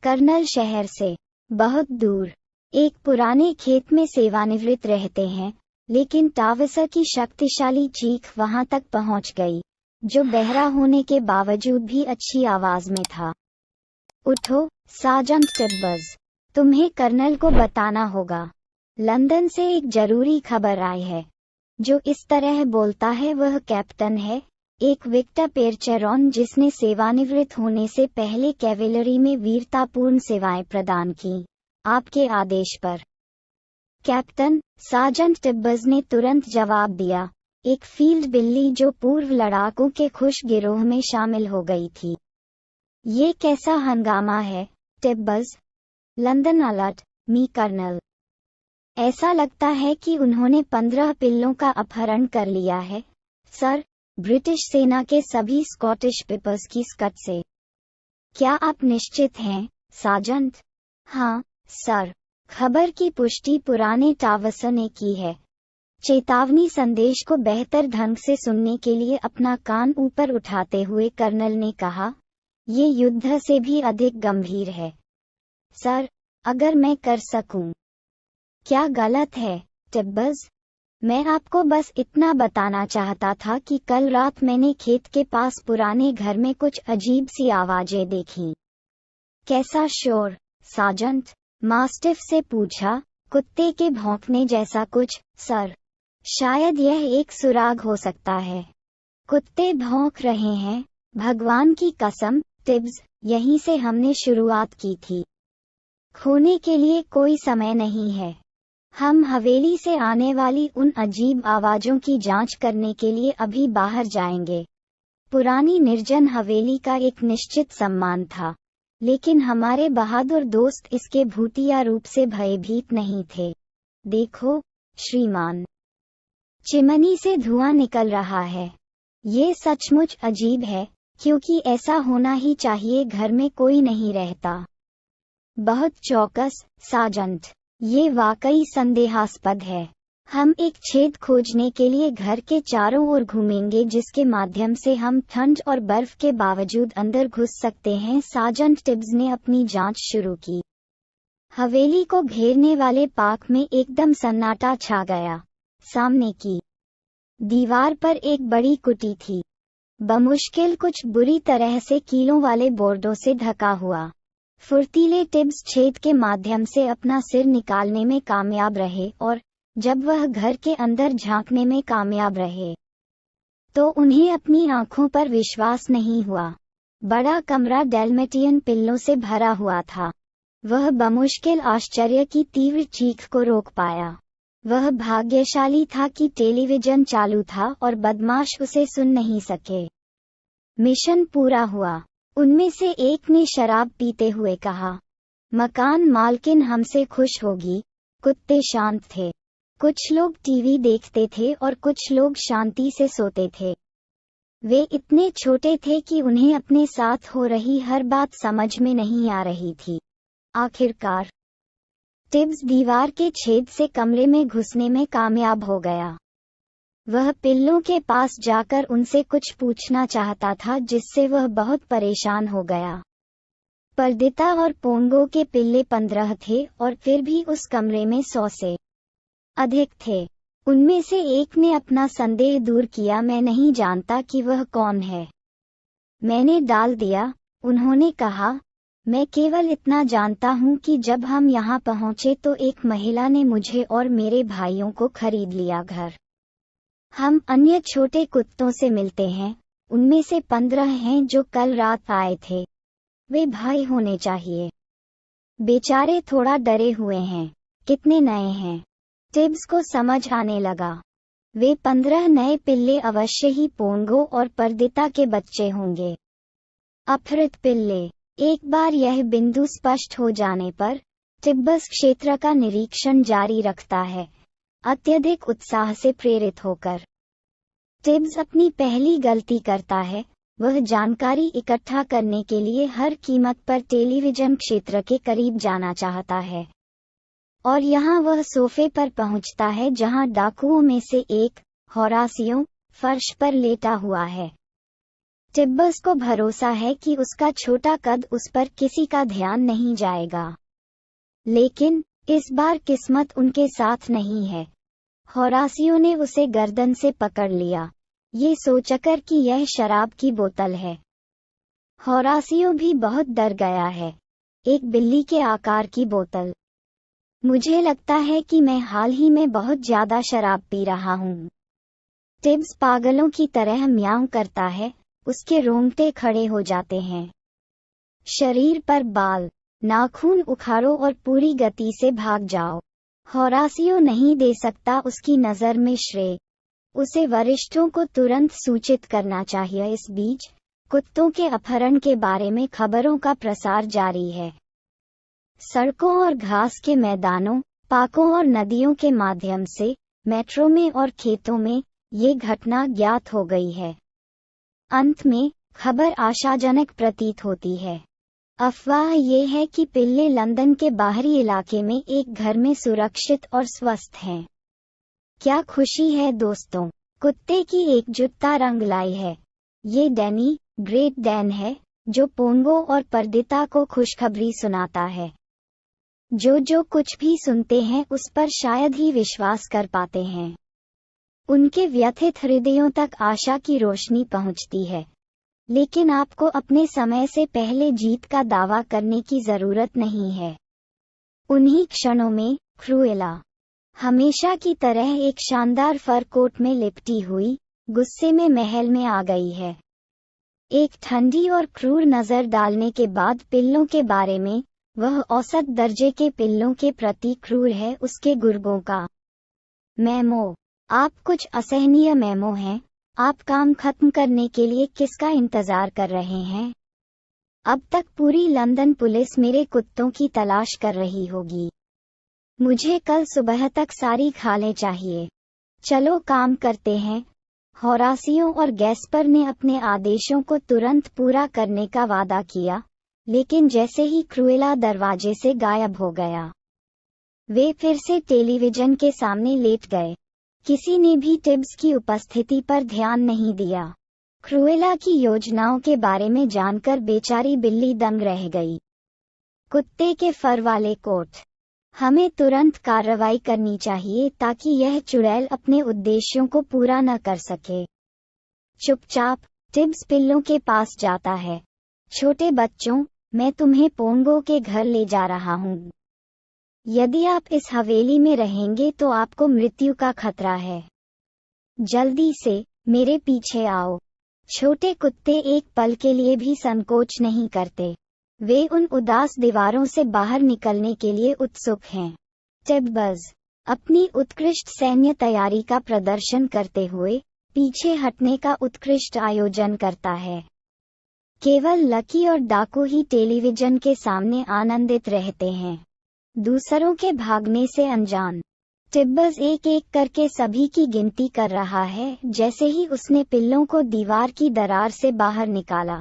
कर्नल शहर से बहुत दूर एक पुराने खेत में सेवानिवृत्त रहते हैं, लेकिन टाविसर की शक्तिशाली चीख वहां तक पहुंच गई, जो बहरा होने के बावजूद भी अच्छी आवाज में था। उठो सार्जेंट टिब्बर्स, तुम्हें कर्नल को बताना होगा। लंदन से एक जरूरी खबर आई है। जो इस तरह बोलता है वह कैप्टन है, एक विक्टर पेरचेरॉन, जिसने सेवानिवृत्त होने से पहले कैवेलरी में वीरतापूर्ण सेवाएं प्रदान की, आपके आदेश पर। कैप्टन, सार्जेंट टिब्बर्स ने तुरंत जवाब दिया, एक फील्ड बिल्ली जो पूर्व लड़ाकों के खुश गिरोह में शामिल हो गई थी। ये कैसा हंगामा है टिब्बर्स? लंदन अलर्ट मी कर्नल। ऐसा लगता है कि उन्होंने 15 पिल्लों का अपहरण कर लिया है, सर, ब्रिटिश सेना के सभी स्कॉटिश पिपर्स की स्कट से। क्या आप निश्चित हैं, सार्जेंट? हाँ, सर। खबर की पुष्टि पुराने टाविसर ने की है। चेतावनी संदेश को बेहतर ढंग से सुनने के लिए अपना कान ऊपर उठाते हुए कर्नल ने कहा, ये युद्ध से भी अधिक गंभीर है, सर, अगर मैं कर सकूं। क्या गलत है टिब्बर्स? मैं आपको बस इतना बताना चाहता था कि कल रात मैंने खेत के पास पुराने घर में कुछ अजीब सी आवाजें देखीं। कैसा शोर, सार्जेंट? मास्टिफ से पूछा। कुत्ते के भौंकने जैसा कुछ, सर। शायद यह एक सुराग हो सकता है। कुत्ते भौंक रहे हैं, भगवान की कसम, टिब्स, यहीं से हमने शुरुआत की थी। खोने के लिए कोई समय नहीं है। हम हवेली से आने वाली उन अजीब आवाजों की जांच करने के लिए अभी बाहर जाएंगे। पुरानी निर्जन हवेली का एक निश्चित सम्मान था, लेकिन हमारे बहादुर दोस्त इसके भूतिया रूप से भयभीत नहीं थे। देखो, श्रीमान, चिमनी से धुआं निकल रहा है। ये सचमुच अजीब है, क्योंकि ऐसा होना ही चाहिए। घर में कोई नहीं रहता। बहुत चौकस, सार्जेंट। ये वाकई संदेहास्पद है। हम एक छेद खोजने के लिए घर के चारों ओर घूमेंगे जिसके माध्यम से हम ठंड और बर्फ के बावजूद अंदर घुस सकते हैं। सार्जेंट टिब्स ने अपनी जांच शुरू की। हवेली को घेरने वाले पार्क में एकदम सन्नाटा छा गया। सामने की दीवार पर एक बड़ी कुटी थी, बमुश्किल कुछ बुरी तरह से कीलों वाले बोर्डों से ढका हुआ। फुर्तीले टिब्स छेद के माध्यम से अपना सिर निकालने में कामयाब रहे और जब वह घर के अंदर झांकने में कामयाब रहे तो उन्हें अपनी आंखों पर विश्वास नहीं हुआ। बड़ा कमरा डैल्मेटियन पिल्लों से भरा हुआ था। वह बमुश्किल आश्चर्य की तीव्र चीख को रोक पाया। वह भाग्यशाली था कि टेलीविजन चालू था और बदमाश उसे सुन नहीं सके। मिशन पूरा हुआ। उनमें से एक ने शराब पीते हुए कहा, मकान मालकिन हमसे खुश होगी। कुत्ते शांत थे। कुछ लोग टीवी देखते थे और कुछ लोग शांति से सोते थे। वे इतने छोटे थे कि उन्हें अपने साथ हो रही हर बात समझ में नहीं आ रही थी। आखिरकार टिब्स दीवार के छेद से कमरे में घुसने में कामयाब हो गया। वह पिल्लों के पास जाकर उनसे कुछ पूछना चाहता था जिससे वह बहुत परेशान हो गया। परदिता और पोंगो के पिल्ले 15 थे और फिर भी उस कमरे में 100 से अधिक थे। उनमें से एक ने अपना संदेह दूर किया, मैं नहीं जानता कि वह कौन है। मैंने डाल दिया, उन्होंने कहा। मैं केवल इतना जानता हूँ कि जब हम यहाँ पहुँचे तो एक महिला ने मुझे और मेरे भाइयों को खरीद लिया घर। हम अन्य छोटे कुत्तों से मिलते हैं। उनमें से 15 हैं जो कल रात आए थे। वे भाई होने चाहिए। बेचारे थोड़ा डरे हुए हैं। कितने नए हैं? टिब्स को समझ आने लगा। वे 15 नए पिल्ले अवश्य ही पोंगो और परदिता के बच्चे होंगे। अपहृत पिल्ले। एक बार यह बिंदु स्पष्ट हो जाने पर टिब्बस क्षेत्र का निरीक्षण जारी रखता है, अत्यधिक उत्साह से प्रेरित होकर। टिब्स अपनी पहली गलती करता है। वह जानकारी इकट्ठा करने के लिए हर कीमत पर टेलीविजन क्षेत्र के करीब जाना चाहता है और यहाँ वह सोफे पर पहुँचता है जहाँ डाकुओं में से एक, होरासियो, फर्श पर लेटा हुआ है। टिब्बस को भरोसा है कि उसका छोटा कद उस पर किसी का ध्यान नहीं जाएगा। लेकिन इस बार किस्मत उनके साथ नहीं है। होरासियो ने उसे गर्दन से पकड़ लिया, ये सोचकर कि यह शराब की बोतल है। होरासियो भी बहुत डर गया है। एक बिल्ली के आकार की बोतल। मुझे लगता है कि मैं हाल ही में बहुत ज्यादा शराब पी रहा हूँ। टिब्स पागलों की तरह म्याऊं करता है। उसके रोंगटे खड़े हो जाते हैं। शरीर पर बाल, नाखून उखाड़ो और पूरी गति से भाग जाओ। होरासियो नहीं दे सकता उसकी नज़र में श्रेय। उसे वरिष्ठों को तुरंत सूचित करना चाहिए। इस बीच कुत्तों के अपहरण के बारे में खबरों का प्रसार जारी है। सड़कों और घास के मैदानों, पार्कों और नदियों के माध्यम से, मेट्रो में और खेतों में ये घटना ज्ञात हो गई है। अंत में खबर आशाजनक प्रतीत होती है। अफवाह ये है कि पिल्ले लंदन के बाहरी इलाके में एक घर में सुरक्षित और स्वस्थ हैं। क्या खुशी है दोस्तों! कुत्ते की एकजुटता रंग लाई है। ये डैनी, ग्रेट डैन है, जो पोंगो और परदिता को खुशखबरी सुनाता है। जो कुछ भी सुनते हैं उस पर शायद ही विश्वास कर पाते हैं। उनके व्यथित हृदयों तक आशा की रोशनी पहुंचती है। लेकिन आपको अपने समय से पहले जीत का दावा करने की जरूरत नहीं है। उन्हीं क्षणों में क्रूएला, हमेशा की तरह एक शानदार फर कोट में लिपटी हुई, गुस्से में महल में आ गई है। एक ठंडी और क्रूर नजर डालने के बाद पिल्लों के बारे में, वह औसत दर्जे के पिल्लों के प्रति क्रूर है। उसके गुर्गों का मेमो। आप कुछ असहनीय मेमो हैं। आप काम खत्म करने के लिए किसका इंतजार कर रहे हैं? अब तक पूरी लंदन पुलिस मेरे कुत्तों की तलाश कर रही होगी। मुझे कल सुबह तक सारी खालें चाहिए। चलो काम करते हैं। होरासियो और गैस्पर ने अपने आदेशों को तुरंत पूरा करने का वादा किया, लेकिन जैसे ही क्रूएला दरवाजे से गायब हो गया, वे फिर से टेलीविजन के सामने लेट गए। किसी ने भी टिब्स की उपस्थिति पर ध्यान नहीं दिया। क्रूएला की योजनाओं के बारे में जानकर बेचारी बिल्ली दंग रह गई। कुत्ते के फर वाले कोट। हमें तुरंत कार्रवाई करनी चाहिए ताकि यह चुड़ैल अपने उद्देश्यों को पूरा न कर सके। चुपचाप टिब्स पिल्लों के पास जाता है। छोटे बच्चों, मैं तुम्हें पोंगो के घर ले जा रहा हूँ। यदि आप इस हवेली में रहेंगे तो आपको मृत्यु का खतरा है। जल्दी से मेरे पीछे आओ। छोटे कुत्ते एक पल के लिए भी संकोच नहीं करते। वे उन उदास दीवारों से बाहर निकलने के लिए उत्सुक हैं। टिब्स अपनी उत्कृष्ट सैन्य तैयारी का प्रदर्शन करते हुए पीछे हटने का उत्कृष्ट आयोजन करता है। केवल लकी और डाकू ही टेलीविजन के सामने आनंदित रहते हैं, दूसरों के भागने से अनजान। टिब्स एक एक करके सभी की गिनती कर रहा है जैसे ही उसने पिल्लों को दीवार की दरार से बाहर निकाला।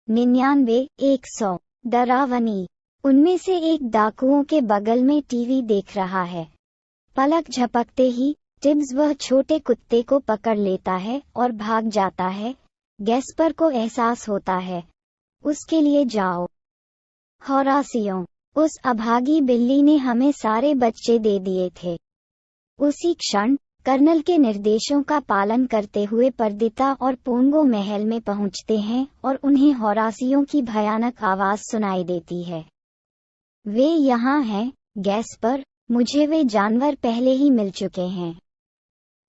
99, 100। डरावनी। उनमें से एक डाकुओं के बगल में टीवी देख रहा है। पलक झपकते ही टिब्स वह छोटे कुत्ते को पकड़ लेता है और भाग जाता है। गैस्पर को एहसास होता है। उसके लिए जाओ। होरासियो, उस अभागी बिल्ली ने हमें सारे बच्चे दे दिए थे। उसी क्षण कर्नल के निर्देशों का पालन करते हुए परदिता और पोंगो महल में पहुंचते हैं और उन्हें होरासियों की भयानक आवाज सुनाई देती है। वे यहाँ हैं, गैस्पर, मुझे वे जानवर पहले ही मिल चुके हैं।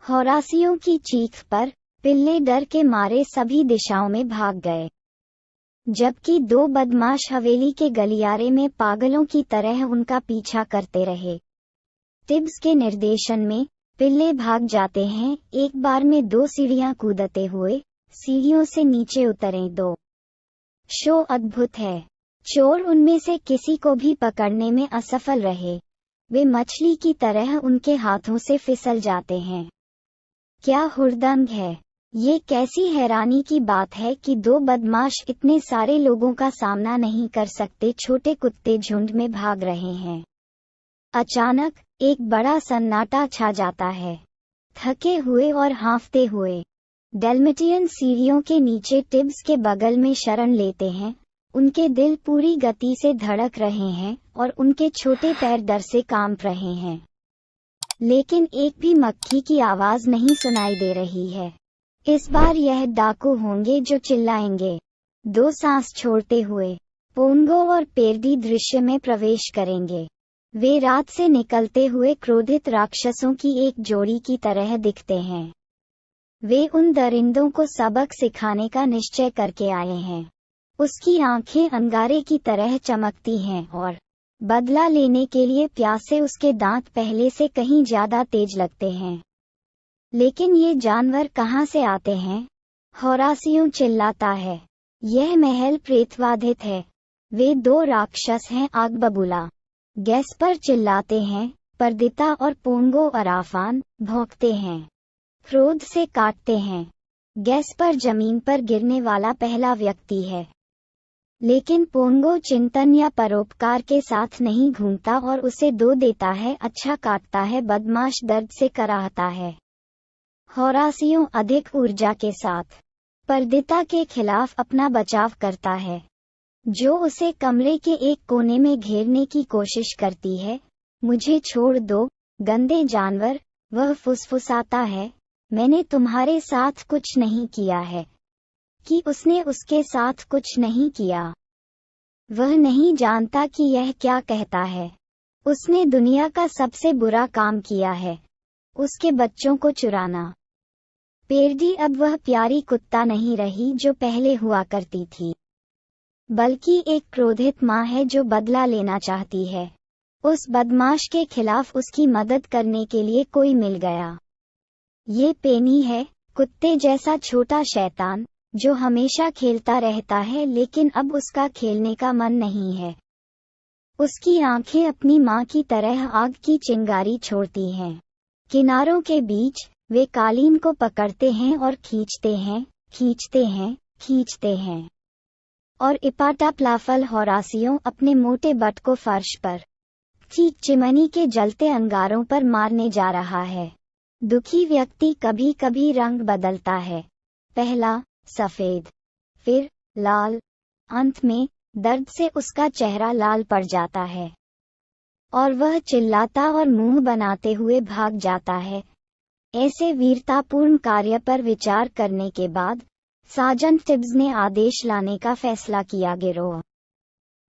होरासियों की चीख पर पिल्ले डर के मारे सभी दिशाओं में भाग गए, जबकि दो बदमाश हवेली के गलियारे में पागलों की तरह उनका पीछा करते रहे। टिब्स के निर्देशन में पिल्ले भाग जाते हैं, एक बार में 2 सीढ़ियां कूदते हुए। सीढ़ियों से नीचे उतरें। 2 शो अद्भुत है। चोर उनमें से किसी को भी पकड़ने में असफल रहे। वे मछली की तरह उनके हाथों से फिसल जाते हैं। क्या हुड़दंग है। ये कैसी हैरानी की बात है कि 2 बदमाश इतने सारे लोगों का सामना नहीं कर सकते। छोटे कुत्ते झुंड में भाग रहे हैं। अचानक एक बड़ा सन्नाटा छा जाता है। थके हुए और हाँफते हुए डेल्मेटियन सीढ़ियों के नीचे टिब्स के बगल में शरण लेते हैं। उनके दिल पूरी गति से धड़क रहे हैं और उनके छोटे पैर डर से कांप रहे हैं। लेकिन एक भी मक्खी की आवाज नहीं सुनाई दे रही है। इस बार यह डाकू होंगे जो चिल्लाएंगे। 2 सांस छोड़ते हुए पोंगो और पेर्दी दृश्य में प्रवेश करेंगे। वे रात से निकलते हुए क्रोधित राक्षसों की एक जोड़ी की तरह दिखते हैं। वे उन दरिंदों को सबक सिखाने का निश्चय करके आए हैं। उसकी आंखें अंगारे की तरह चमकती हैं और बदला लेने के लिए प्यासे उसके दांत पहले से कहीं ज्यादा तेज लगते हैं। लेकिन ये जानवर कहाँ से आते हैं? होरासियो चिल्लाता है। यह महल प्रेतवाधित है। वे 2 राक्षस हैं, आग बबूला। गैस्पर चिल्लाते हैं। परदिता और पोंगो अराफान भौंकते हैं, क्रोध से काटते हैं। गैस्पर जमीन पर गिरने वाला पहला व्यक्ति है। लेकिन पोंगो चिंतन या परोपकार के साथ नहीं घूमता और उसे 2 देता है। अच्छा काटता है। बदमाश दर्द से कराहता है। होरासियो अधिक ऊर्जा के साथ परदिता के खिलाफ अपना बचाव करता है, जो उसे कमरे के एक कोने में घेरने की कोशिश करती है। मुझे छोड़ दो, गंदे जानवर, वह फुसफुसाता है। मैंने तुम्हारे साथ कुछ नहीं किया है। कि उसने उसके साथ कुछ नहीं किया। वह नहीं जानता कि यह क्या कहता है। उसने दुनिया का सबसे बुरा काम किया है, उसके बच्चों को चुराना। पेर्दी अब वह प्यारी कुत्ता नहीं रही जो पहले हुआ करती थी, बल्कि एक क्रोधित माँ है जो बदला लेना चाहती है। उस बदमाश के खिलाफ उसकी मदद करने के लिए कोई मिल गया। ये पेनी है, कुत्ते जैसा छोटा शैतान जो हमेशा खेलता रहता है, लेकिन अब उसका खेलने का मन नहीं है। उसकी आंखें अपनी माँ की तरह आग की चिंगारी छोड़ती हैं। किनारों के बीच वे कालीन को पकड़ते हैं और खींचते हैं, खींचते हैं, खींचते हैं। और इपाटा प्लाफल होरासियो अपने मोटे बट को फर्श पर चीख चिमनी के जलते अंगारों पर मारने जा रहा है। दुखी व्यक्ति कभी कभी रंग बदलता है, पहला सफेद, फिर लाल, अंत में दर्द से उसका चेहरा लाल पड़ जाता है और वह चिल्लाता और मुंह बनाते हुए भाग जाता है। ऐसे वीरतापूर्ण कार्य पर विचार करने के बाद सार्जेंट टिब्स ने आदेश लाने का फैसला किया। गिरोह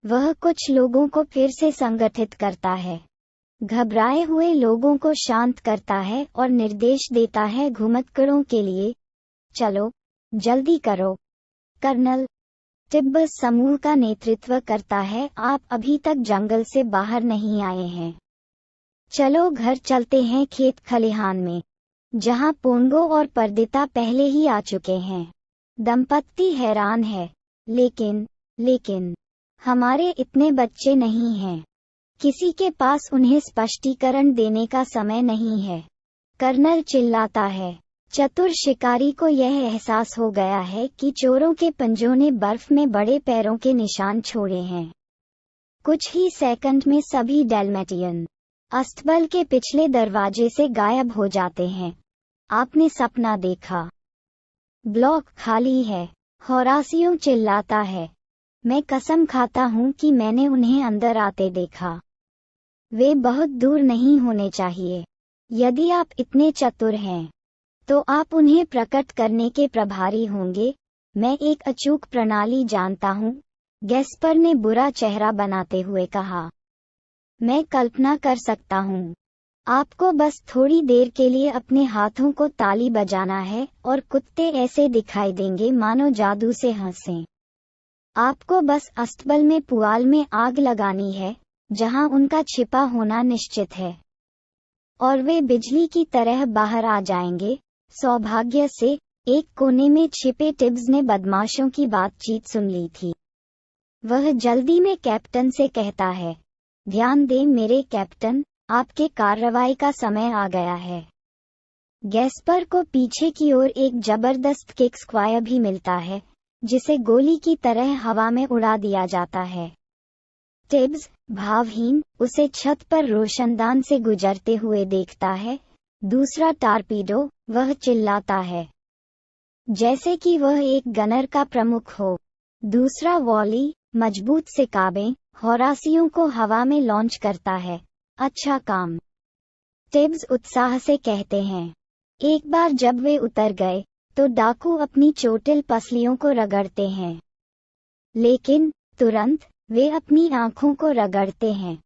वह कुछ लोगों को फिर से संगठित करता है, घबराए हुए लोगों को शांत करता है और निर्देश देता है घुमक्कड़ों के लिए, चलो जल्दी करो। कर्नल टिब्स समूह का नेतृत्व करता है, आप अभी तक जंगल से बाहर नहीं आए हैं। चलो घर चलते हैं खेत खलिहान में, जहां पोंगो और परदिता पहले ही आ चुके हैं। दंपत्ति हैरान है, लेकिन हमारे इतने बच्चे नहीं हैं। किसी के पास उन्हें स्पष्टीकरण देने का समय नहीं है, कर्नल चिल्लाता है। चतुर शिकारी को यह एहसास हो गया है कि चोरों के पंजों ने बर्फ में बड़े पैरों के निशान छोड़े हैं। कुछ ही सेकंड में सभी डैल्मेटियन अस्तबल के पिछले दरवाजे से गायब हो जाते हैं। आपने सपना देखा, ब्लॉक खाली है, होरासियो चिल्लाता है। मैं कसम खाता हूँ कि मैंने उन्हें अंदर आते देखा। वे बहुत दूर नहीं होने चाहिए। यदि आप इतने चतुर हैं तो आप उन्हें प्रकट करने के प्रभारी होंगे। मैं एक अचूक प्रणाली जानता हूँ, गैस्पर ने बुरा चेहरा बनाते हुए कहा। मैं कल्पना कर सकता हूँ। आपको बस थोड़ी देर के लिए अपने हाथों को ताली बजाना है और कुत्ते ऐसे दिखाई देंगे मानो जादू से हंसें। आपको बस अस्तबल में पुआल में आग लगानी है, जहां उनका छिपा होना निश्चित है, और वे बिजली की तरह बाहर आ जाएंगे। सौभाग्य से एक कोने में छिपे टिब्स ने बदमाशों की बातचीत सुन ली थी। वह जल्दी में कैप्टन से कहता है, ध्यान दें मेरे कैप्टन, आपके कार्रवाई का समय आ गया है। गैस्पर को पीछे की ओर एक जबरदस्त किक स्क्वायर भी मिलता है, जिसे गोली की तरह हवा में उड़ा दिया जाता है। टिब्स भावहीन उसे छत पर रोशनदान से गुजरते हुए देखता है। दूसरा टारपीडो, वह चिल्लाता है जैसे कि वह एक गनर का प्रमुख हो। दूसरा वॉली, मजबूत सिकाबें, होरासियों को हवा में लॉन्च करता है। अच्छा काम, टिब्स उत्साह से कहते हैं। एक बार जब वे उतर गए तो डाकू अपनी चोटिल पसलियों को रगड़ते हैं, लेकिन तुरंत वे अपनी आंखों को रगड़ते हैं।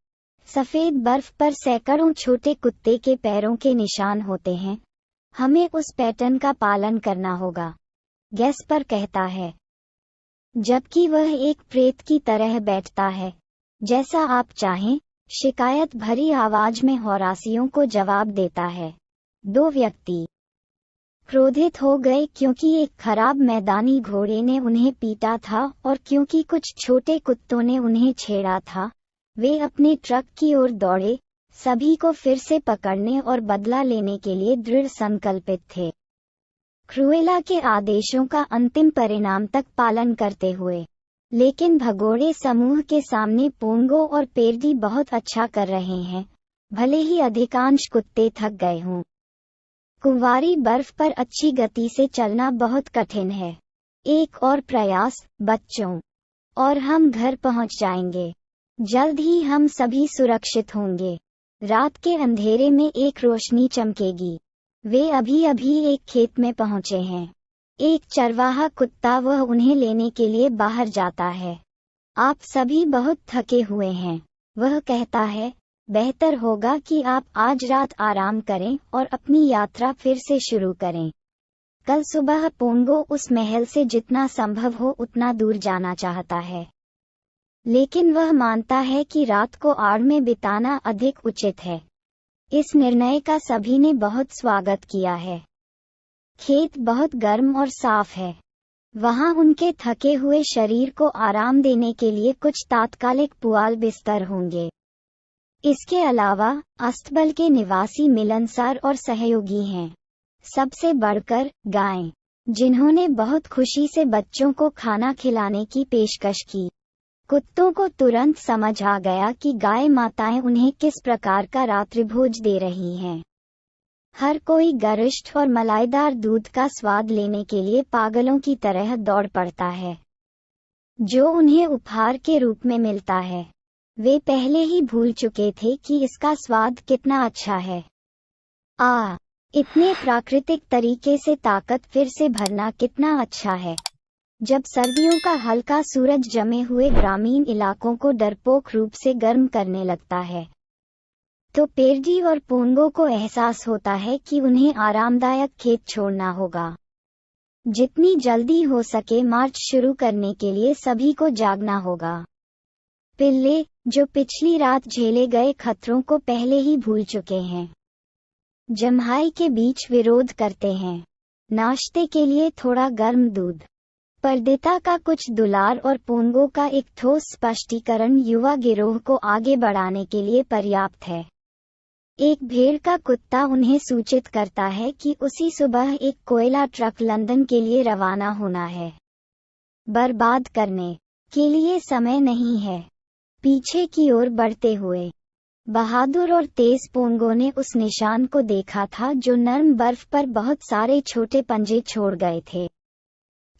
सफेद बर्फ पर सैकड़ों छोटे कुत्ते के पैरों के निशान होते हैं। हमें उस पैटर्न का पालन करना होगा, गैस्पर कहता है, जबकि वह एक प्रेत की तरह बैठता है। जैसा आप चाहें, शिकायत भरी आवाज में होरासियों को जवाब देता है। दो व्यक्ति क्रोधित हो गए क्योंकि एक खराब मैदानी घोड़े ने उन्हें पीटा था और क्योंकि कुछ छोटे कुत्तों ने उन्हें छेड़ा था। वे अपने ट्रक की ओर दौड़े, सभी को फिर से पकड़ने और बदला लेने के लिए दृढ़ संकल्पित थे, क्रूएला के आदेशों का अंतिम परिणाम तक पालन करते हुए। लेकिन भगोड़े समूह के सामने पोंगो और पेर्डी बहुत अच्छा कर रहे हैं, भले ही अधिकांश कुत्ते थक गए हों। कुंवारी बर्फ पर अच्छी गति से चलना बहुत कठिन है। एक और प्रयास, बच्चों, और हम घर पहुंच जाएंगे। जल्द ही हम सभी सुरक्षित होंगे। रात के अंधेरे में एक रोशनी चमकेगी। वे अभी अभी एक खेत में पहुंचे हैं। एक चरवाहा कुत्ता वह उन्हें लेने के लिए बाहर जाता है। आप सभी बहुत थके हुए हैं, वह कहता है। बेहतर होगा कि आप आज रात आराम करें और अपनी यात्रा फिर से शुरू करें। कल सुबह पोंगो उस महल से जितना संभव हो उतना दूर जाना चाहता है, लेकिन वह मानता है कि रात को आड़ में बिताना अधिक उचित है। इस निर्णय का सभी ने बहुत स्वागत किया है। खेत बहुत गर्म और साफ है। वहां उनके थके हुए शरीर को आराम देने के लिए कुछ तात्कालिक पुआल बिस्तर होंगे। इसके अलावा अस्तबल के निवासी मिलनसार और सहयोगी हैं। सबसे बढ़कर गायें, जिन्होंने बहुत खुशी से बच्चों को खाना खिलाने की पेशकश की। कुत्तों को तुरंत समझ आ गया कि गाय माताएं उन्हें किस प्रकार का रात्रिभोज दे रही हैं। हर कोई गरिष्ठ और मलाईदार दूध का स्वाद लेने के लिए पागलों की तरह दौड़ पड़ता है, जो उन्हें उपहार के रूप में मिलता है। वे पहले ही भूल चुके थे कि इसका स्वाद कितना अच्छा है। इतने प्राकृतिक तरीके से ताकत फिर से भरना कितना अच्छा है। जब सर्दियों का हल्का सूरज जमे हुए ग्रामीण इलाकों को डरपोक रूप से गर्म करने लगता है, तो पेर्डी और पोंगो को एहसास होता है कि उन्हें आरामदायक खेत छोड़ना होगा। जितनी जल्दी हो सके मार्च शुरू करने के लिए सभी को जागना होगा। पिल्ले, जो पिछली रात झेले गए खतरों को पहले ही भूल चुके हैं, जम्हाई के बीच विरोध करते हैं। नाश्ते के लिए थोड़ा गर्म दूध, परदिता का कुछ दुलार और पोंगो का एक ठोस स्पष्टीकरण युवा गिरोह को आगे बढ़ाने के लिए पर्याप्त है। एक भेड़ का कुत्ता उन्हें सूचित करता है कि उसी सुबह एक कोयला ट्रक लंदन के लिए रवाना होना है। बर्बाद करने के लिए समय नहीं है। पीछे की ओर बढ़ते हुए बहादुर और तेज पोंगो ने उस निशान को देखा था जो नर्म बर्फ पर बहुत सारे छोटे पंजे छोड़ गए थे।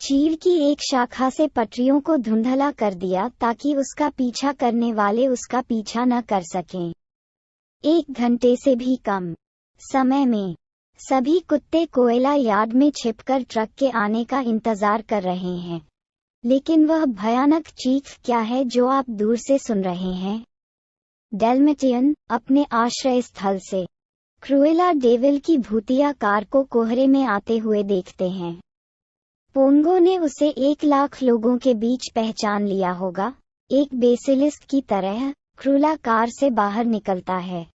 चीड़ की एक शाखा से पटरियों को धुंधला कर दिया ताकि उसका पीछा करने वाले उसका पीछा न कर सकें। 1 घंटे से भी कम समय में सभी कुत्ते कोयला यार्ड में छिपकर ट्रक के आने का इंतजार कर रहे हैं। लेकिन वह भयानक चीख क्या है जो आप दूर से सुन रहे हैं? डेल्मेटियन अपने आश्रय स्थल से क्रूएला डेविल की भूतिया कार को कोहरे में आते हुए देखते हैं। पोंगो ने उसे 1 लाख लोगों के बीच पहचान लिया होगा। एक बेसिलिस्क की तरह क्रूएला कार से बाहर निकलता है।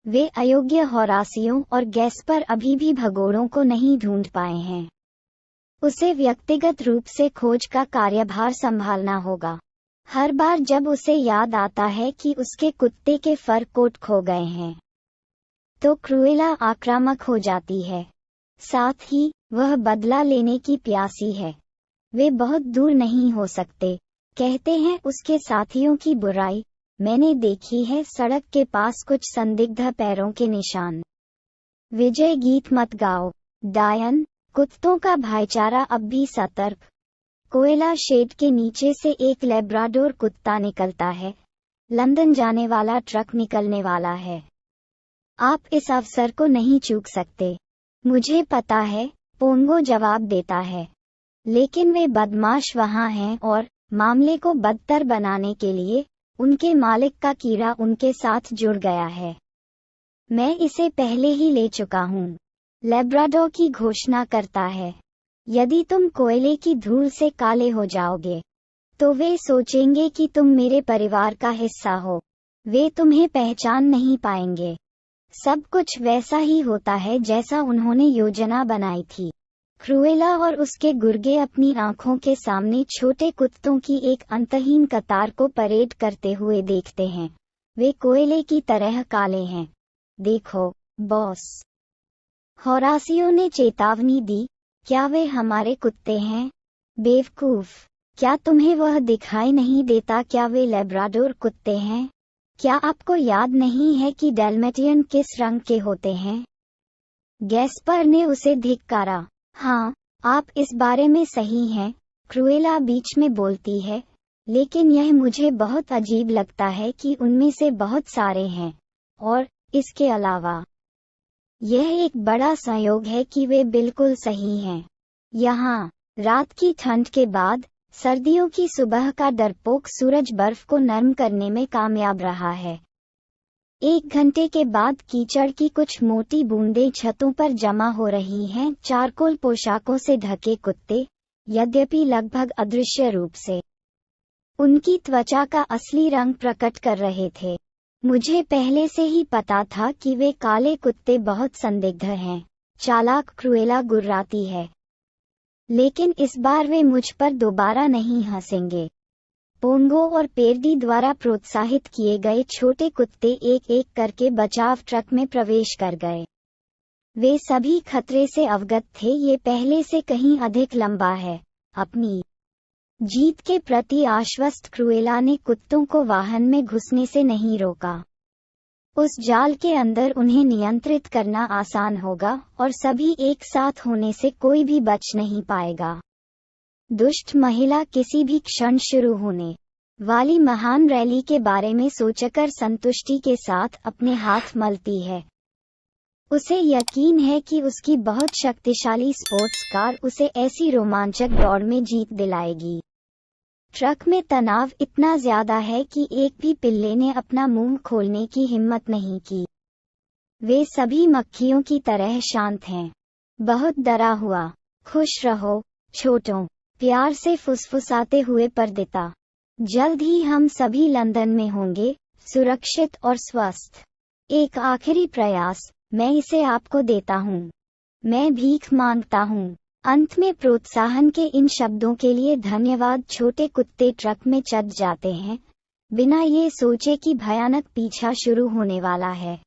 वे अयोग्य होरासियों और गैस्पर अभी भी भगोड़ों को नहीं ढूंढ पाए हैं। उसे व्यक्तिगत रूप से खोज का कार्यभार संभालना होगा। हर बार जब उसे याद आता है कि उसके कुत्ते के फर कोट खो गए हैं, तो क्रूएला आक्रामक हो जाती है। साथ ही वह बदला लेने की प्यासी है। वे बहुत दूर नहीं हो सकते, कहते हैं उसके साथियों की बुराई। मैंने देखी है सड़क के पास कुछ संदिग्ध पैरों के निशान। विजय गीत मत गाओ, डायन। कुत्तों का भाईचारा अब भी सतर्क। कोयला शेड के नीचे से एक लेब्राडोर कुत्ता निकलता है। लंदन जाने वाला ट्रक निकलने वाला है। आप इस अवसर को नहीं चूक सकते। मुझे पता है, पोंगो जवाब देता है, लेकिन वे बदमाश वहां हैं और मामले को बदतर बनाने के लिए उनके मालिक का कीड़ा उनके साथ जुड़ गया है। मैं इसे पहले ही ले चुका हूँ, लेब्राडोर की घोषणा करता है। यदि तुम कोयले की धूल से काले हो जाओगे, तो वे सोचेंगे कि तुम मेरे परिवार का हिस्सा हो। वे तुम्हें पहचान नहीं पाएंगे। सब कुछ वैसा ही होता है जैसा उन्होंने योजना बनाई थी। क्रूएला और उसके गुर्गे अपनी आंखों के सामने छोटे कुत्तों की एक अंतहीन कतार को परेड करते हुए देखते हैं। वे कोयले की तरह काले हैं। देखो, बॉस, होरासियो ने चेतावनी दी। क्या वे हमारे कुत्ते हैं? बेवकूफ, क्या तुम्हें वह दिखाई नहीं देता? क्या वे लेब्राडोर कुत्ते हैं? क्या आपको याद नहीं है कि डेल्मेटियन किस रंग के होते हैं? गैस्पर ने उसे धिक्कारा। हाँ, आप इस बारे में सही हैं, क्रूएला बीच में बोलती है, लेकिन यह मुझे बहुत अजीब लगता है कि उनमें से बहुत सारे हैं। और इसके अलावा यह एक बड़ा संयोग है कि वे बिल्कुल सही हैं। यहाँ रात की ठंड के बाद सर्दियों की सुबह का डरपोक सूरज बर्फ को नरम करने में कामयाब रहा है। 1 घंटे के बाद कीचड़ की कुछ मोटी बूंदें छतों पर जमा हो रही हैं। चारकोल पोशाकों से ढके कुत्ते, यद्यपि लगभग अदृश्य रूप से, उनकी त्वचा का असली रंग प्रकट कर रहे थे। मुझे पहले से ही पता था कि वे काले कुत्ते बहुत संदिग्ध हैं। चालाक क्रूएला गुर्राती है, लेकिन इस बार वे मुझ पर दोबारा नहीं हंसेंगे। पोंगो और पेर्डी द्वारा प्रोत्साहित किए गए छोटे कुत्ते एक एक करके बचाव ट्रक में प्रवेश कर गए। वे सभी खतरे से अवगत थे। ये पहले से कहीं अधिक लंबा है। अपनी जीत के प्रति आश्वस्त क्रूएला ने कुत्तों को वाहन में घुसने से नहीं रोका। उस जाल के अंदर उन्हें नियंत्रित करना आसान होगा और सभी एक साथ होने से कोई भी बच नहीं पाएगा। दुष्ट महिला किसी भी क्षण शुरू होने वाली महान रैली के बारे में सोचकर संतुष्टि के साथ अपने हाथ मलती है। उसे यकीन है कि उसकी बहुत शक्तिशाली स्पोर्ट्स कार उसे ऐसी रोमांचक दौड़ में जीत दिलाएगी। ट्रक में तनाव इतना ज्यादा है कि एक भी पिल्ले ने अपना मुंह खोलने की हिम्मत नहीं की। वे सभी मक्खियों की तरह शांत हैं। बहुत डरा हुआ। खुश रहो छोटों, प्यार से फुसफुसाते हुए परदेता। जल्द ही हम सभी लंदन में होंगे, सुरक्षित और स्वस्थ। एक आखिरी प्रयास, मैं इसे आपको देता हूँ। मैं भीख मांगता हूँ। अंत में प्रोत्साहन के इन शब्दों के लिए धन्यवाद। छोटे कुत्ते ट्रक में चढ़ जाते हैं, बिना ये सोचे कि भयानक पीछा शुरू होने वाला है।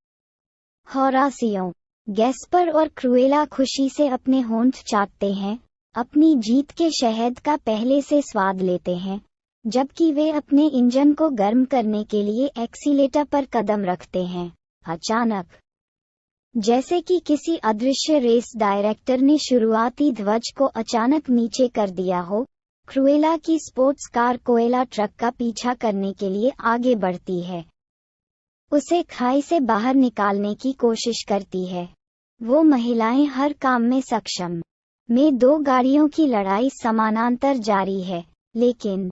होरासियो, गैस्पर और क्रूएला खुशी से अपने होंठ चाटते हैं, अपनी जीत के शहद का पहले से स्वाद लेते हैं, जबकि वे अपने इंजन को गर्म करने के लिए एक्सीलेटर पर कदम रखते हैं। अचानक, जैसे कि किसी अदृश्य रेस डायरेक्टर ने शुरुआती ध्वज को अचानक नीचे कर दिया हो, क्रूएला की स्पोर्ट्स कार कोएला ट्रक का पीछा करने के लिए आगे बढ़ती है। उसे खाई से बाहर निकालने की कोशिश करती है। वो महिलाएं हर काम में सक्षम में दो गाड़ियों की लड़ाई समानांतर जारी है, लेकिन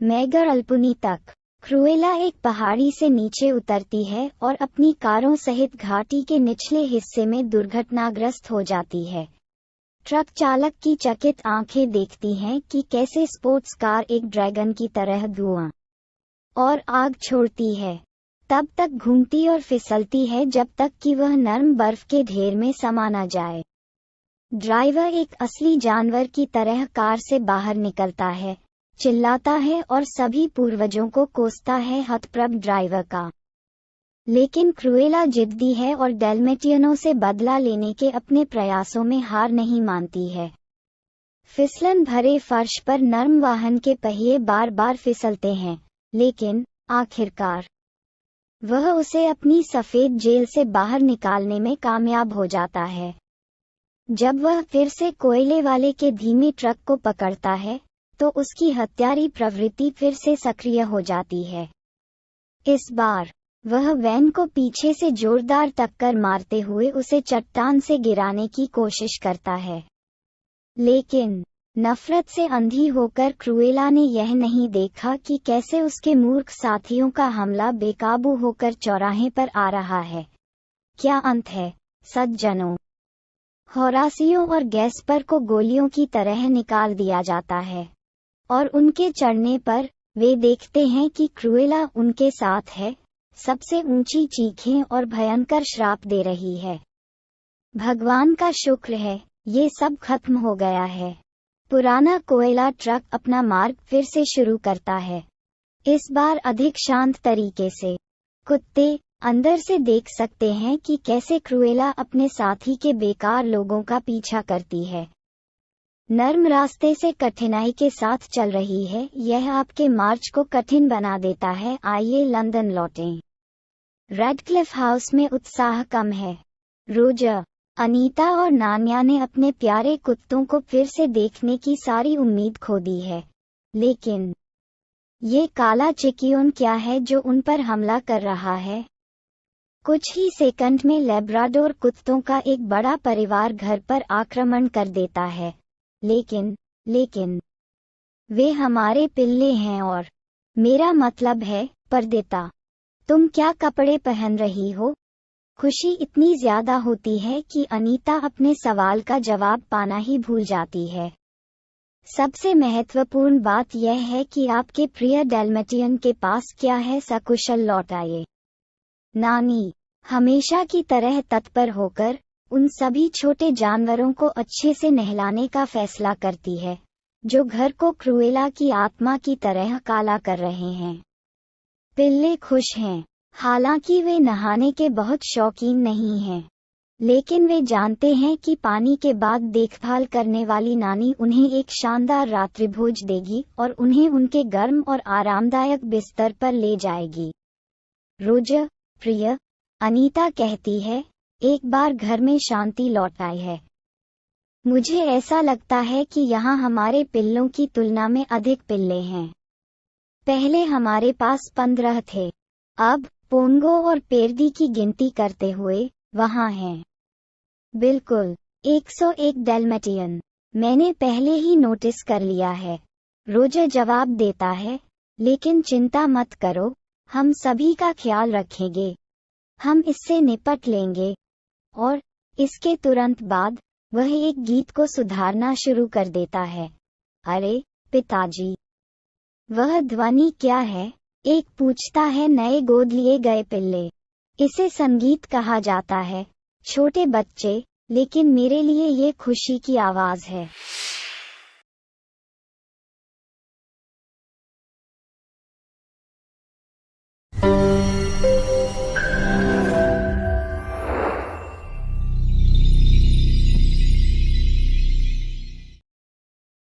मैगर अल्पुनी तक क्रूएला एक पहाड़ी से नीचे उतरती है और अपनी कारों सहित घाटी के निचले हिस्से में दुर्घटनाग्रस्त हो जाती है। ट्रक चालक की चकित आंखें देखती हैं कि कैसे स्पोर्ट्स कार एक ड्रैगन की तरह धुआं और आग छोड़ती है। तब तक घूमती और फिसलती है जब तक कि वह नर्म बर्फ के ढेर में समा न जाए। ड्राइवर एक असली जानवर की तरह कार से बाहर निकलता है, चिल्लाता है और सभी पूर्वजों को कोसता है हतप्रभ ड्राइवर का। लेकिन क्रूएला जिद्दी है और डैल्मेटियनों से बदला लेने के अपने प्रयासों में हार नहीं मानती है। फिसलन भरे फर्श पर नर्म वाहन के पहिए बार बार फिसलते हैं, लेकिन आखिरकार वह उसे अपनी सफेद जेल से बाहर निकालने में कामयाब हो जाता है। जब वह फिर से कोयले वाले के धीमे ट्रक को पकड़ता है, तो उसकी हत्यारी प्रवृत्ति फिर से सक्रिय हो जाती है। इस बार वह वैन को पीछे से जोरदार टक्कर मारते हुए उसे चट्टान से गिराने की कोशिश करता है। लेकिन नफरत से अंधी होकर क्रूएला ने यह नहीं देखा कि कैसे उसके मूर्ख साथियों का हमला बेकाबू होकर चौराहे पर आ रहा है। क्या अंत है, सज्जनों। होरासियो और गैस्पर को गोलियों की तरह निकाल दिया जाता है, और उनके चढ़ने पर वे देखते हैं कि क्रूएला उनके साथ है, सबसे ऊंची चीखें और भयंकर श्राप दे रही है। भगवान का शुक्र है, ये सब खत्म हो गया है। पुराना कोयला ट्रक अपना मार्ग फिर से शुरू करता है, इस बार अधिक शांत तरीके से। कुत्ते अंदर से देख सकते हैं कि कैसे क्रूएला अपने साथी के बेकार लोगों का पीछा करती है। नर्म रास्ते से कठिनाई के साथ चल रही है, यह आपके मार्च को कठिन बना देता है। आइए लंदन लौटें। रेडक्लिफ हाउस में उत्साह कम है। रोजर, अनीता और नान्या ने अपने प्यारे कुत्तों को फिर से देखने की सारी उम्मीद खो दी है, लेकिन ये काला चिकियोन क्या है जो उन पर हमला कर रहा है? कुछ ही सेकंड में लेब्राडोर कुत्तों का एक बड़ा परिवार घर पर आक्रमण कर देता है। लेकिन वे हमारे पिल्ले हैं और मेरा मतलब है, परदेता, तुम क्या कपड़े पहन रही हो? खुशी इतनी ज्यादा होती है कि अनीता अपने सवाल का जवाब पाना ही भूल जाती है। सबसे महत्वपूर्ण बात यह है कि आपके प्रिय डैल्मेटियन के पास क्या है। सकुशल लौट आए। नानी हमेशा की तरह तत्पर होकर उन सभी छोटे जानवरों को अच्छे से नहलाने का फैसला करती है, जो घर को क्रूएला की आत्मा की तरह काला कर रहे हैं। पिल्ले खुश हैं, हालांकि वे नहाने के बहुत शौकीन नहीं हैं। लेकिन वे जानते हैं कि पानी के बाद देखभाल करने वाली नानी उन्हें एक शानदार रात्रिभोज देगी और उन्हें उनके गर्म और आरामदायक बिस्तर पर ले जाएगी। रोजर, प्रिय, अनीता कहती है, एक बार घर में शांति लौट आई है। मुझे ऐसा लगता है कि यहाँ हमारे पिल्लों की तुलना में अधिक पिल्ले हैं। पहले हमारे पास 15 थे। अब पोंगो और पेर्दी की गिनती करते हुए वहाँ हैं। बिल्कुल, 101 डैल्मेटियन। मैंने पहले ही नोटिस कर लिया है, रोजर जवाब देता है, लेकिन चिंता मत करो, हम सभी का ख्याल रखेंगे। हम इससे निपट लेंगे। और इसके तुरंत बाद वह एक गीत को सुधारना शुरू कर देता है। अरे पिताजी, वह ध्वनि क्या है? एक पूछता है। नए गोद लिए गए पिल्ले। इसे संगीत कहा जाता है, छोटे बच्चे, लेकिन मेरे लिए ये खुशी की आवाज है।